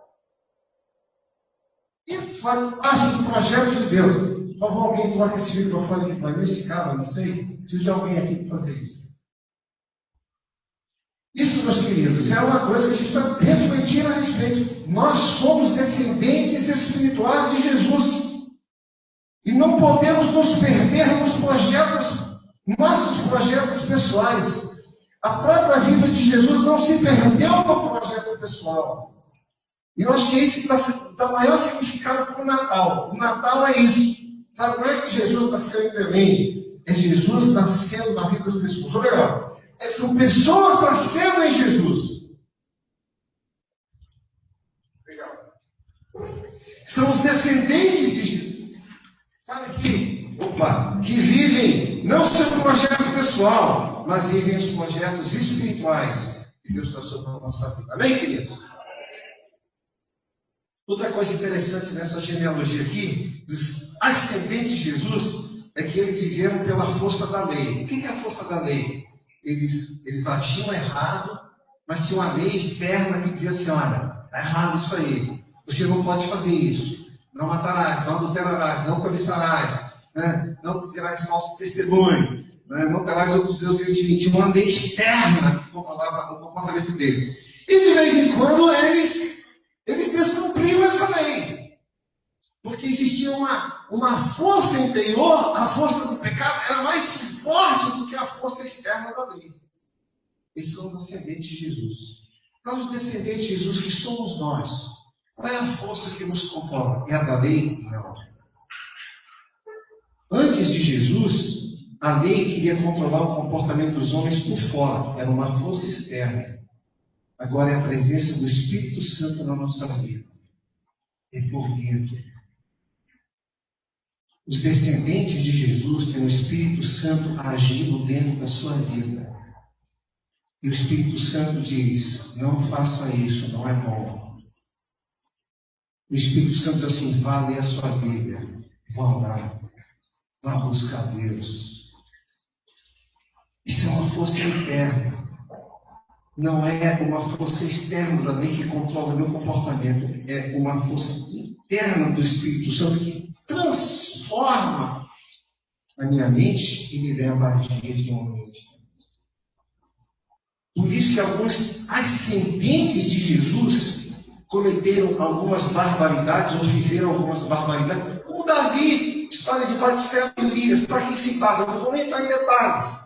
E faz parte do projeto de Deus. Por favor, alguém troca esse microfone aqui para mim, esse cara, não sei. Preciso de alguém aqui para fazer isso. Isso, meus queridos, é uma coisa que a gente está refletindo a respeito. Nós somos descendentes espirituais de Jesus. E não podemos nos perder nos nossos projetos pessoais. A própria vida de Jesus não se perdeu no projeto pessoal. E eu acho que é isso que dá maior significado para o Natal. O Natal é isso. Sabe, não é que Jesus nasceu em Belém. É Jesus nascendo na vida das pessoas. Ou melhor, são pessoas nascendo em Jesus. Legal. São os descendentes de Jesus. Sabe que vivem não seu projeto pessoal, mas vivem os projetos espirituais que Deus está sobre a nossa vida. Amém, queridos? Outra coisa interessante nessa genealogia aqui, dos ascendentes de Jesus, é que eles viveram pela força da lei. O que é a força da lei? Eles agiam errado, mas tinha uma lei externa que dizia assim, olha, está errado isso aí, você não pode fazer isso. Não matarás, não adulterarás, não cobiçarás, né? Não terás falso testemunho, né? Não terás outros deuses. Tinha uma lei externa que controlava o comportamento deles. E de vez em quando eles descumpriam essa lei. Porque existia uma força interior, a força do pecado era mais forte do que a força externa da lei. Esses são os ascendentes de Jesus. Nós, os descendentes de Jesus, que somos nós. Qual é a força que nos controla? É a da lei? Não. Antes de Jesus, A lei queria controlar o comportamento dos homens por fora, era uma força externa. Agora é a presença do Espírito Santo na nossa vida. É por dentro. Os descendentes de Jesus têm o Espírito Santo agindo dentro da sua vida. E o Espírito Santo diz: não faça isso, não é bom. O Espírito Santo diz assim: vá ler a sua Bíblia, vá orar, vá buscar Deus. Isso é uma força interna. Não é uma força externa da lei que controla o meu comportamento. É uma força interna do Espírito Santo que transforma a minha mente e me leva a agir de uma maneira diferente. Por isso que alguns ascendentes de Jesus cometeram algumas barbaridades ou viveram algumas barbaridades. Como Davi, história de Batseba e Elias, está aqui citado. Eu não vou nem entrar em detalhes.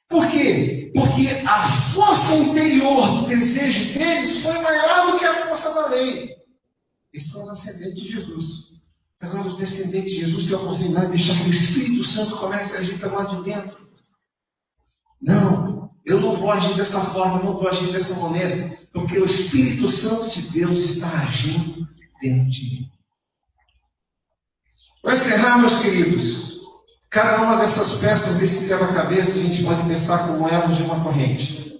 Por quê? Porque a força interior do desejo deles foi maior do que a força da lei. Esses são os ascendentes de Jesus. Agora os descendentes de Jesus têm a oportunidade de deixar que o Espírito Santo comece a agir pelo lado de dentro. Não, eu não vou agir dessa forma, não vou agir dessa maneira, porque o Espírito Santo de Deus está agindo dentro de mim. Para encerrar, meus queridos, cada uma dessas peças desse quebra-cabeça a gente pode pensar como elos de uma corrente.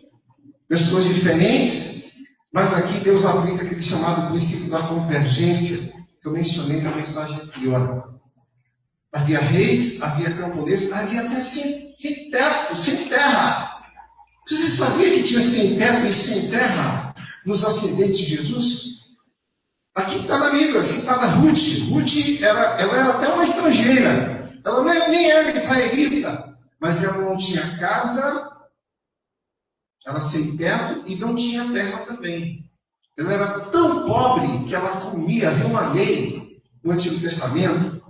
Pessoas diferentes, mas aqui Deus aplica aquele chamado princípio da convergência que eu mencionei na mensagem anterior. Havia reis, havia camponeses, havia até sem teto, sem terra. Você sabia que tinha sem teto e sem terra nos ascendentes de Jesus? Aqui está na Bíblia, citada Ruth. Ruth ela era até uma estrangeira. Ela nem era israelita, mas ela não tinha casa, ela sem teto e não tinha terra também. Ela era tão pobre que ela comia. Havia uma lei no Antigo Testamento,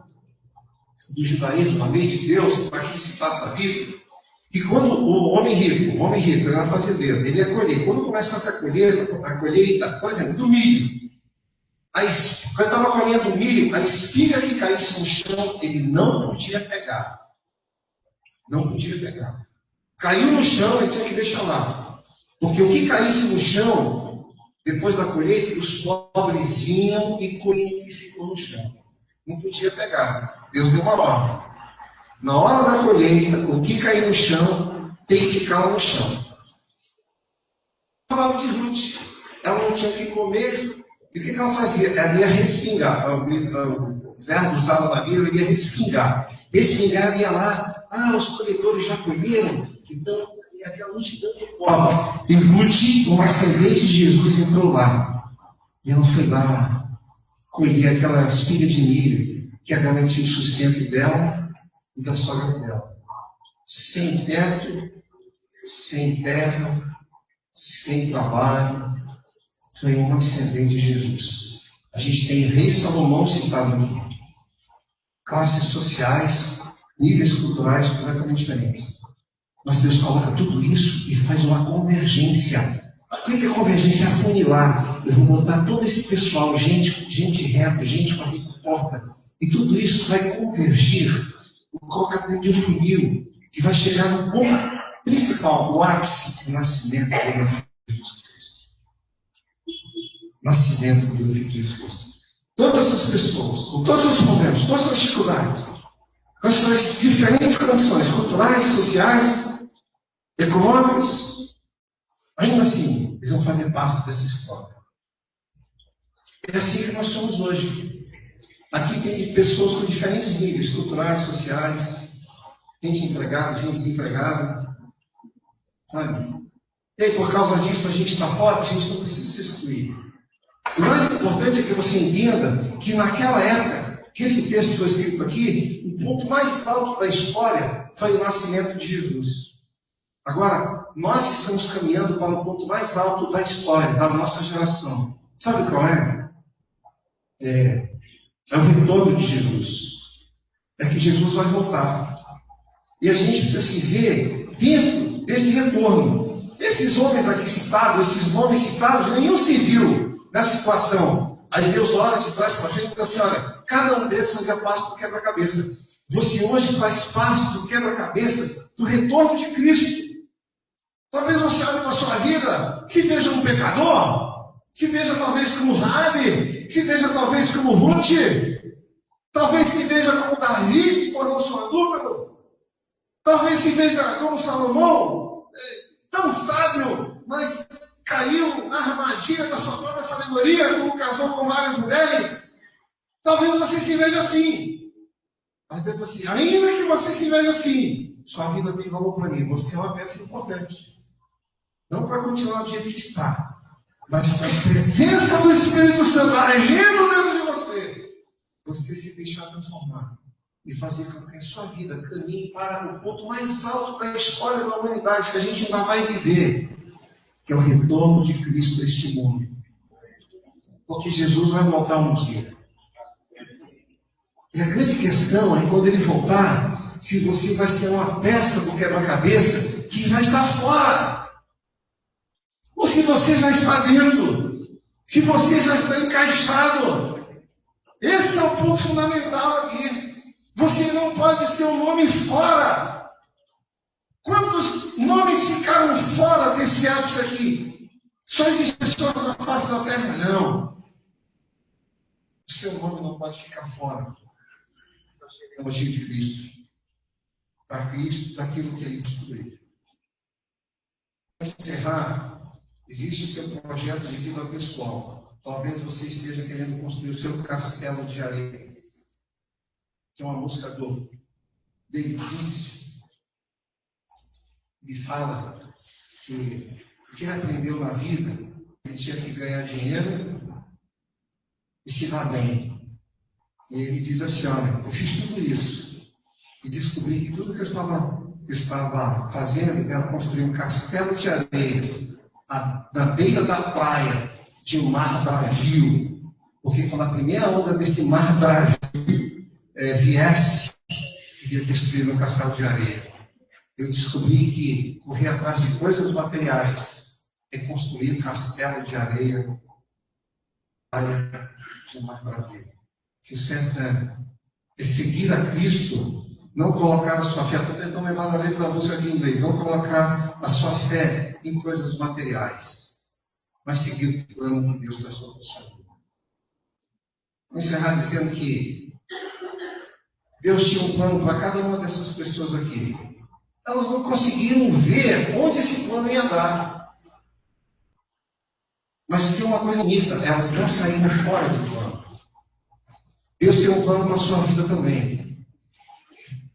do judaísmo, uma lei de Deus, está aqui citado na Bíblia, que quando o homem rico, ele era fazendeiro, ele ia colher. Quando começasse a colheita, por exemplo, do milho, quando estava colhendo o milho, a espiga que caísse no chão, ele não podia pegar. Não podia pegar. Caiu no chão, ele tinha que deixar lá. Porque o que caísse no chão, depois da colheita, os pobres vinham e colhiam o que ficou no chão. Não podia pegar. Deus deu uma ordem. Na hora da colheita, o que cair no chão, tem que ficar lá no chão. Falava de Ruth. Ela não tinha o que comer. E o que ela fazia? Ela ia respingar. O verbo usado na Bíblia, ele ia respingar. Respingar, ela ia lá. Os colhedores já colheram. Então, aquela multidão de pobre. E Ruth, um ascendente de Jesus, entrou lá. E ela foi lá colher aquela espiga de milho que ia garantir o sustento dela e da sogra dela. Sem teto, sem terra, sem trabalho. Foi um ascendente de Jesus. A gente tem rei Salomão citado aqui. Classes sociais, níveis culturais completamente diferentes. Mas Deus coloca tudo isso e faz uma convergência. O que é convergência? Afunilar. Eu vou botar todo esse pessoal, gente reta, gente com a vida porta. E tudo isso vai convergir, vou colocar dentro de um funil, que vai chegar no ponto principal, o ápice do nascimento do meu filho Jesus Cristo. Nascimento do meu filho Jesus Cristo. Todas essas pessoas, com todos os problemas, todas as dificuldades, com as suas diferentes condições culturais, sociais, econômicas, ainda assim, eles vão fazer parte dessa história. É assim que nós somos hoje. Aqui tem pessoas com diferentes níveis culturais, sociais, gente empregada, gente desempregada, sabe? E aí, por causa disso, a gente está fora, a gente não precisa se excluir. O mais importante é que você entenda que naquela época, que esse texto foi escrito aqui, o ponto mais alto da história foi o nascimento de Jesus. Agora, nós estamos caminhando para o ponto mais alto da história, da nossa geração. Sabe qual é? É o retorno de Jesus. É que Jesus vai voltar. E a gente precisa se ver dentro desse retorno. Esses homens aqui citados, esses nomes citados, nenhum se viu nessa situação. Aí Deus olha de trás para frente e diz assim: olha, cada um desses fazia parte do quebra-cabeça. Você hoje faz parte do quebra-cabeça do retorno de Cristo. Talvez você olhe para a sua vida, se veja um pecador, se veja talvez como Rabi, se veja talvez como Ruth, talvez se veja como Davi, que tornou-se um adúltero, talvez se veja como Salomão, tão sábio, mas caiu na armadilha da sua própria sabedoria, como casou com várias mulheres. Talvez você se veja assim. Às vezes assim, ainda que você se veja assim, sua vida tem valor para mim. Você é uma peça importante. Não para continuar do jeito que está, mas com a presença do Espírito Santo agindo dentro de você, você se deixar transformar e fazer com que a sua vida caminhe para o ponto mais alto da história da humanidade, que a gente ainda vai viver, que é o retorno de Cristo a este mundo. Porque Jesus vai voltar um dia. E a grande questão é quando ele voltar, se você vai ser uma peça do quebra-cabeça que vai estar fora. Ou se você já está dentro. Se você já está encaixado. Esse é o ponto fundamental aqui. Você não pode ser um nome fora. Quantos nomes ficaram fora desse ápice aqui? Só existem pessoas na face da terra? Não. O seu nome não pode ficar fora da genealogia de Cristo. Da Cristo, daquilo que ele construiu. Para encerrar, existe o seu projeto de vida pessoal. Talvez você esteja querendo construir o seu castelo de areia. Que é uma música do David Fitz. Ele fala que o que ele aprendeu na vida, ele tinha que ganhar dinheiro e se dar bem. E ele diz assim, olha, eu fiz tudo isso e descobri que tudo que eu estava fazendo era construir um castelo de areias na beira da praia de um mar bravio. Porque quando a primeira onda desse mar bravio viesse, iria destruir meu castelo de areia. Eu descobri que correr atrás de coisas materiais é construir castelo de areia de um mar bravio. Que o certo é seguir a Cristo, não colocar a sua fé, estou tentando lembrar da letra da música aqui em inglês, não colocar a sua fé em coisas materiais, mas seguir o plano que Deus traçou para a sua vida. Vou encerrar dizendo que Deus tinha um plano para cada uma dessas pessoas aqui. Elas não conseguiram ver onde esse plano ia dar. Mas tinha uma coisa bonita, elas não saíram fora do plano. Deus tem um plano para a sua vida também.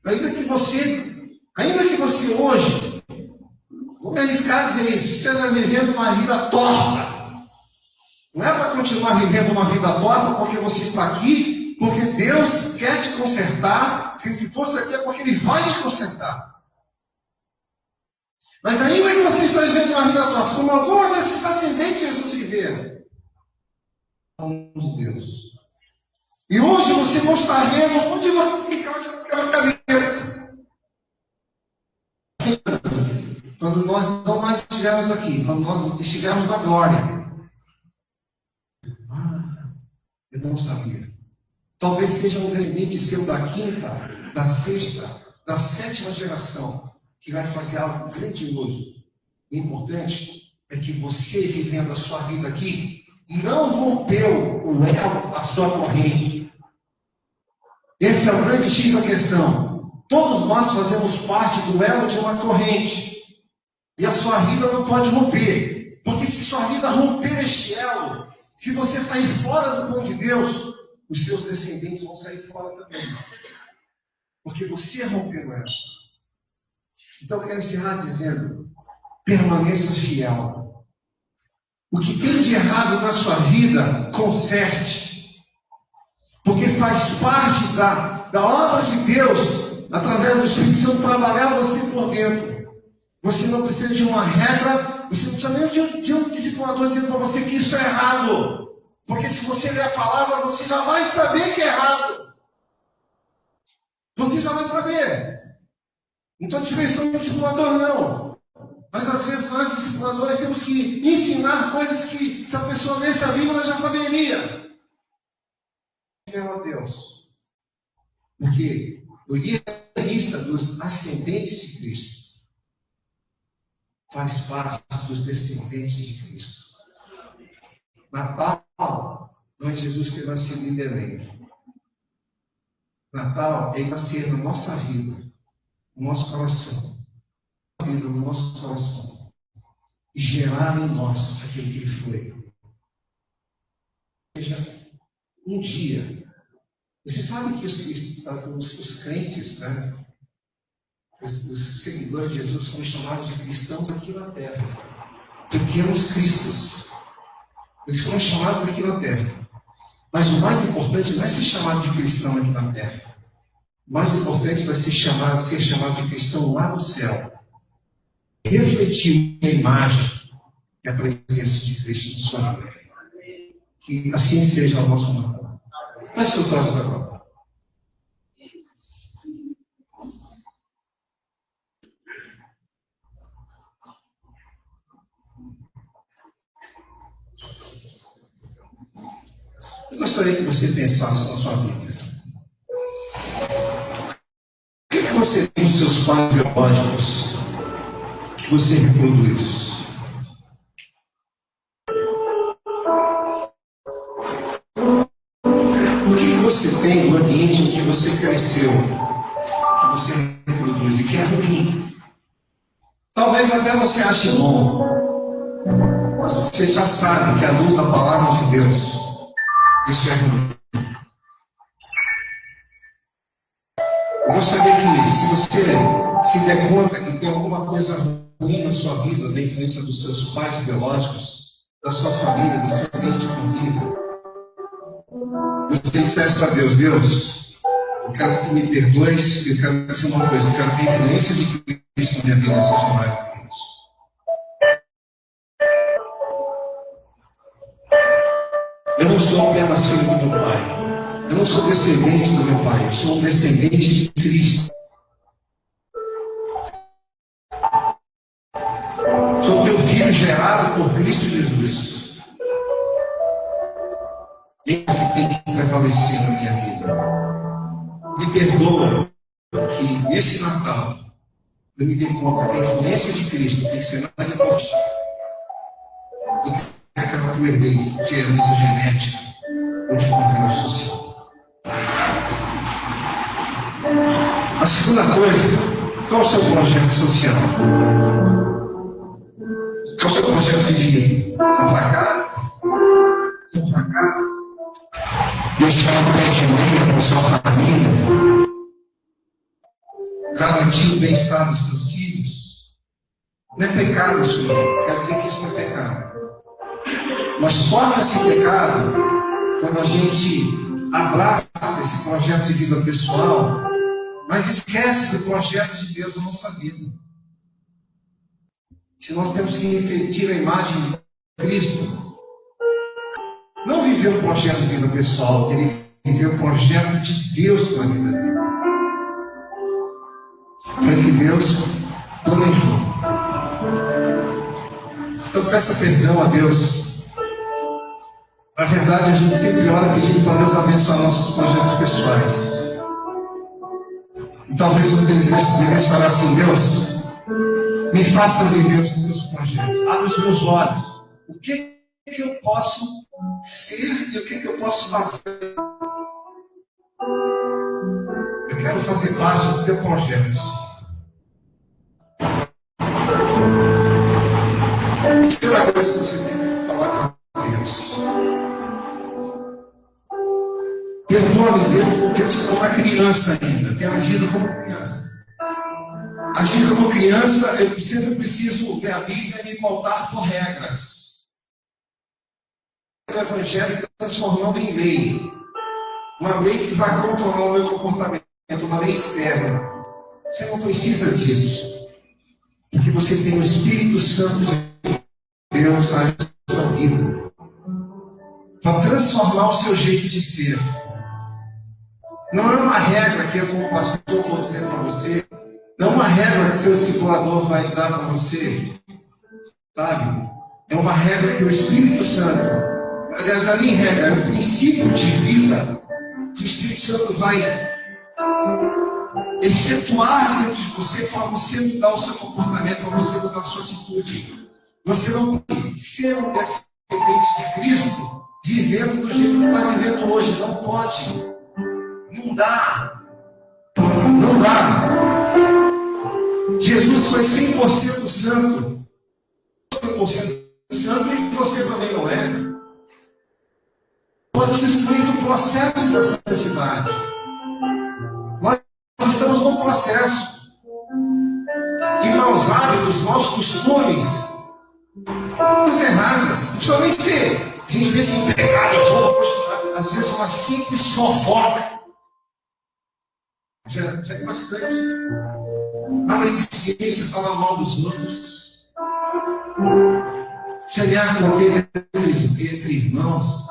Ainda que você hoje, vou me arriscar a dizer isso, esteja vivendo uma vida torta. Não é para continuar vivendo uma vida torta porque você está aqui, porque Deus quer te consertar. Se fosse aqui é porque Ele vai te consertar. Mas ainda que você esteja vivendo uma vida torta, como alguma desses ascendentes Jesus viveram, de Deus. E hoje você não está vendo onde você fica, onde eu quero cabeça. Quando nós não mais estivermos aqui, quando nós estivermos na glória. Eu não sabia. Talvez seja um descendente seu da quinta, da sexta, da sétima geração, que vai fazer algo grandioso. O importante é que você, vivendo a sua vida aqui, não rompeu o elo, a sua corrente. Esse é o grande X da questão. Todos nós fazemos parte do elo de uma corrente. E a sua vida não pode romper. Porque se sua vida romper este elo, se você sair fora do plano de Deus, os seus descendentes vão sair fora também. Porque você rompeu o elo. Então eu quero encerrar dizendo, permaneça fiel. O que tem de errado na sua vida, conserte. Porque faz parte da obra de Deus, através do Espírito Santo, trabalhar você por dentro. Você não precisa de uma regra, você não precisa nem de um discipulador dizendo para você que isso é errado. Porque se você ler a palavra, você já vai saber que é errado. Você já vai saber. Não estou dispensando um discipulador, não. Mas às vezes nós, discipuladores, temos que ensinar coisas que, se a pessoa lesse a Bíblia, ela já saberia. Fiel a Deus. Porque Eu li a lista dos ascendentes de Cristo. Faz parte dos descendentes de Cristo. Natal não é Jesus ter nascido em Belém. Natal é ele nascer na nossa vida, no nosso coração. No nosso coração. E gerar em nós aquilo que ele foi. Ou seja, um dia. Você sabe que os crentes, né? Os seguidores de Jesus foram chamados de cristãos aqui na terra. Pequenos cristos. Eles foram chamados aqui na terra. Mas o mais importante não é ser chamado de cristão aqui na terra. O mais importante vai ser chamado de cristão lá no céu. Refletir a imagem e a presença de Cristo na sua vida. Que assim seja o nosso Natal. Feche seus olhos agora. Eu gostaria que você pensasse na sua vida. O que você tem nos seus pais biológicos que você reproduz? O que você tem no ambiente em que você cresceu, que você reproduz e que é ruim? Talvez até você ache bom, mas você já sabe que à luz da palavra de Deus, isso é ruim. Eu gostaria que, se você se der conta que tem alguma coisa ruim na sua vida, da influência dos seus pais biológicos, da sua família, do seu ambiente de convívio, você dissesse para Deus: Deus, eu quero que me perdoes, eu quero dizer uma coisa, eu quero que a influência de Cristo na minha vida seja maior que isso. Eu não sou apenas filho do meu pai. Eu não sou descendente do meu pai. Eu sou um descendente de Cristo. Sou teu filho gerado por Cristo Jesus. Ele que tem que prevalecer na minha vida. Me perdoa que nesse Natal eu me dei conta que a influência de Cristo tem que ser mais importante do que aquela que eu herdei de herança genética ou de convívio social. A segunda coisa, qual é o seu projeto social? Qual é o seu projeto de vida? Comprar casa? Deixar um pé de meia para a sua família? Garantir o bem-estar dos seus filhos? Não é pecado, senhor. Quer dizer que isso não é pecado. Mas torna-se pecado quando a gente abraça esse projeto de vida pessoal, mas esquece do projeto de Deus na nossa vida. Se nós temos que refletir a imagem de Cristo, não viver um projeto de vida pessoal, ele viver o projeto de Deus para a vida dele. Foi que Deus planejou. Então peça perdão a Deus. Na verdade, a gente sempre ora pedindo para Deus abençoar nossos projetos pessoais. E talvez você devesse falar assim: Deus, me faça viver os meus projetos. Abre os meus olhos. O que eu posso ser e o que eu posso fazer? Eu quero fazer parte do teu projeto. Isso é uma coisa que você tem que falar com Deus. Perdoa-me, Deus, porque eu sou uma criança ainda, tenho agido como criança. Agindo como criança, eu sempre preciso ler a Bíblia e me pautar por regras. O Evangelho transformando em lei. Uma lei que vai controlar o meu comportamento, uma lei externa. Você não precisa disso. Porque você tem o Espírito Santo de Deus na sua vida. Para transformar o seu jeito de ser. Não é uma regra que eu, como pastor, vou dizer para você. Não é uma regra que seu discipulador vai dar para você. Sabe? É uma regra que o Espírito Santo, aliás, não é nem regra, é um princípio de vida que o Espírito Santo vai efetuar dentro de você para você mudar o seu comportamento, para você mudar a sua atitude. Você não pode ser um descendente de Cristo vivendo do jeito que está vivendo hoje. Não pode. Não dá. Não dá. Jesus foi 100% santo. 100% santo e você também não é. Pode se excluir do processo da santidade. Nós estamos num processo. E maus hábitos, maus costumes, coisas erradas. Não precisa nem ser. A gente vê se pecado, às vezes uma simples fofoca. Já é bastante. Maledicência, falar mal dos outros. Semear comer entre irmãos.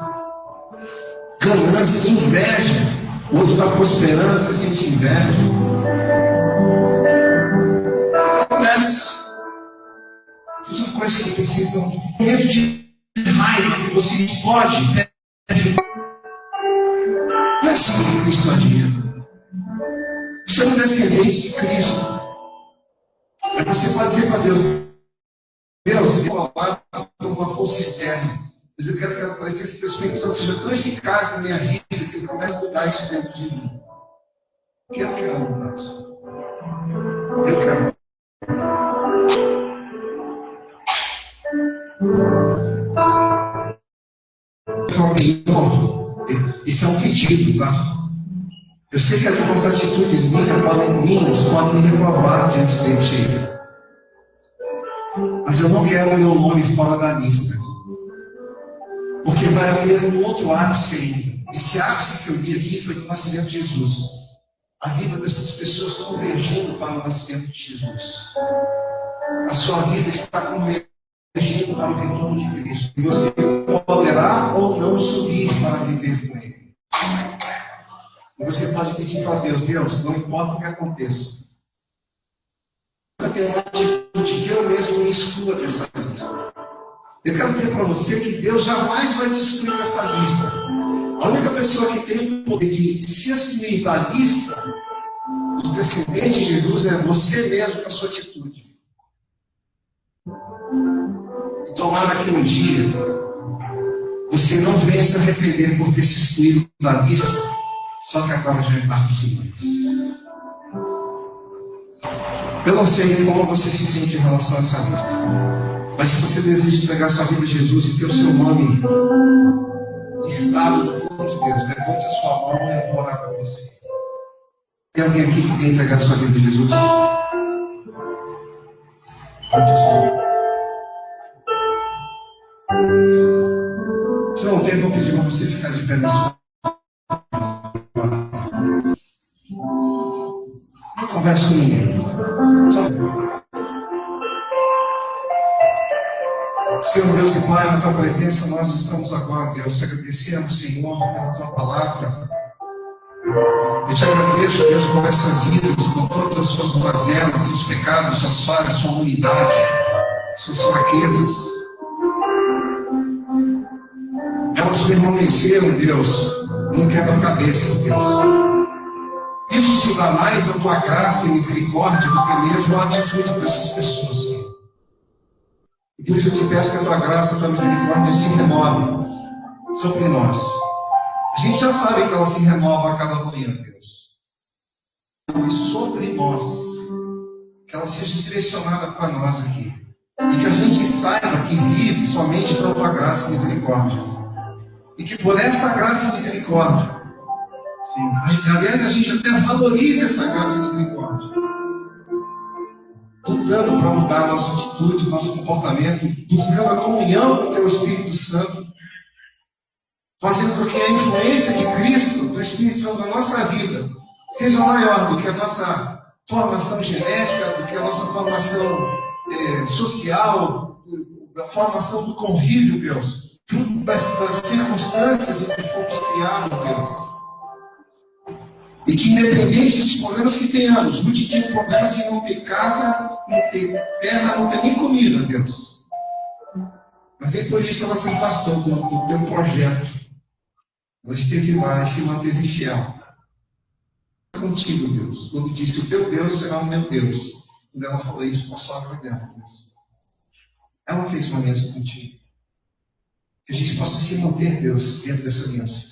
Ganância, inveja. O outro está prosperando, você sente inveja. Acontece. Vocês não conhecem que precisam. Momento de raiva que você explode. Não é assim que Cristo agia. Você é um descendente de Cristo. Aí você pode dizer para Deus: Deus, eu vou lá com uma força externa. Mas eu quero que apareça esse Espírito Santo seja tão eficaz na minha vida que ele comece a mudar isso dentro de mim. Eu quero mudar isso. Eu quero. Isso é um pedido, tá? Eu sei que algumas atitudes minhas podem me reprovar diante de ti. Mas eu não quero o meu nome fora da lista. Porque vai haver um outro ápice ainda. Esse ápice que eu vi aqui foi do nascimento de Jesus. A vida dessas pessoas convergindo para o nascimento de Jesus. A sua vida está convergindo para o retorno de Cristo. E você poderá ou não subir para viver com Ele. E você pode pedir para Deus: Deus, não importa o que aconteça. Eu tenho uma atitude que eu mesmo me exclua dessa lista. Eu quero dizer para você que Deus jamais vai te excluir dessa lista. A única pessoa que tem o poder de se excluir da lista dos descendentes de Jesus é você mesmo com a sua atitude. E tomara que um dia você não venha se arrepender por ter se excluído da lista, só que agora já é tarde demais. Eu não sei como você se sente em relação a essa lista. Mas se você deseja entregar sua vida a Jesus e ter o seu nome listado no plano de Deus, levante a sua mão e eu vou orar para você. Tem alguém aqui que quer entregar sua vida a Jesus? Levante a sua mão. Se não tem, eu vou pedir para você ficar de pé na sua mão. Não converse com ninguém. Senhor Deus e Pai, na Tua presença nós estamos agora, Deus, te agradecemos, Senhor, pela Tua palavra. Eu te agradeço, Deus, por essas vidas, por todas as suas mazelas, seus pecados, suas falhas, sua humanidade, suas fraquezas. Elas permaneceram, Deus, num quebra-cabeça, Deus. Isso te dá mais a Tua graça e misericórdia do que mesmo a atitude dessas pessoas, Senhor. E por isso eu te peço que a Tua graça e a Tua misericórdia se renovem sobre nós. A gente já sabe que ela se renova a cada manhã, Deus. E sobre nós, que ela seja direcionada para nós aqui. E que a gente saiba que vive somente pela Tua graça e misericórdia. E que por essa graça e misericórdia, sim, aliás, a gente até valorize essa graça e misericórdia. Lutando para mudar a nossa atitude, o nosso comportamento, buscando a comunhão com o Teu Espírito Santo, fazendo com que a influência de Cristo, do Espírito Santo na nossa vida, seja maior do que a nossa formação genética, do que a nossa formação social, da formação do convívio, Deus, fruto das circunstâncias em que fomos criados, Deus. E que independente dos problemas que tenhamos, não te digo o problema de não ter casa, não ter terra, não ter nem comida, Deus. Mas nem por isso ela se afastou do teu projeto. Ela esteve lá e se manteve fiel. contigo, Deus. Quando disse, o teu Deus será o meu Deus. Quando ela falou isso com a sogra dela, Deus. Ela fez uma aliança contigo. Que a gente possa se manter, Deus, dentro dessa aliança.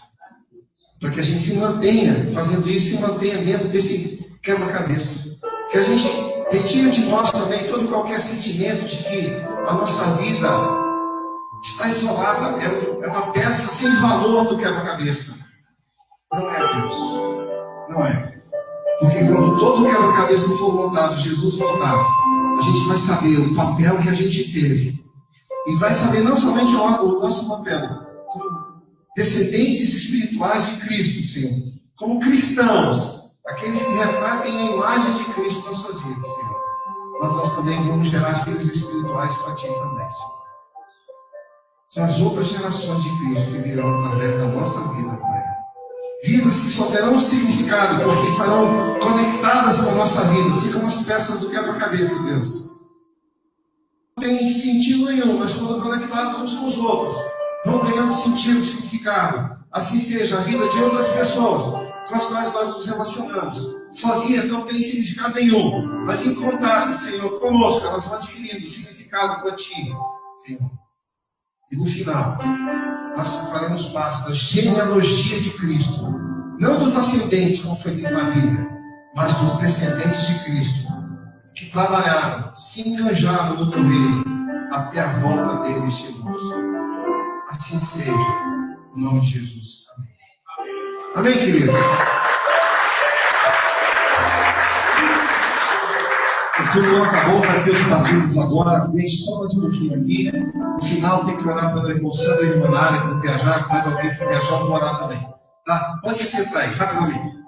Para que a gente se mantenha, fazendo isso, se mantenha dentro desse quebra-cabeça. Que a gente retire de nós também todo e qualquer sentimento de que a nossa vida está isolada, é uma peça sem valor do quebra-cabeça. Não é, Deus. Não é. Porque quando todo quebra-cabeça for montado, Jesus voltar, a gente vai saber o papel que a gente teve. E vai saber não somente o nosso papel, como descendentes espirituais de Cristo, Senhor. Como cristãos, aqueles que retratem a imagem de Cristo nas suas vidas, Senhor. Mas nós também vamos gerar filhos espirituais para Ti também, Senhor. São as outras gerações de Cristo que virão através da nossa vida, Pai. Vidas que só terão um significado, porque estarão conectadas com a nossa vida, assim como as peças do quebra-cabeça, Deus. Não tem sentido nenhum, mas quando conectados uns com os outros, vão ganhando sentido, significado. Assim seja a vida de outras pessoas com as quais nós nos relacionamos. Sozinhas não tem significado nenhum, mas em contato, Senhor, conosco, elas vão adquirindo significado para Ti, Senhor. E no final, nós separamos parte da genealogia de Cristo, não dos ascendentes, como foi dito na Bíblia, mas dos descendentes de Cristo, que trabalharam, se enganjaram no governo, até a volta deles de luz. Assim seja, em nome de Jesus. Amém. Amém, querido? O culto não acabou, vai ter os partidos agora. Deixe só mais um pouquinho aqui. No final tem que orar pela irmã Sandra e a irmã Nária, para viajar, mais alguém for viajar, eu vou orar também. Tá? Pode se sentar aí, rapidamente.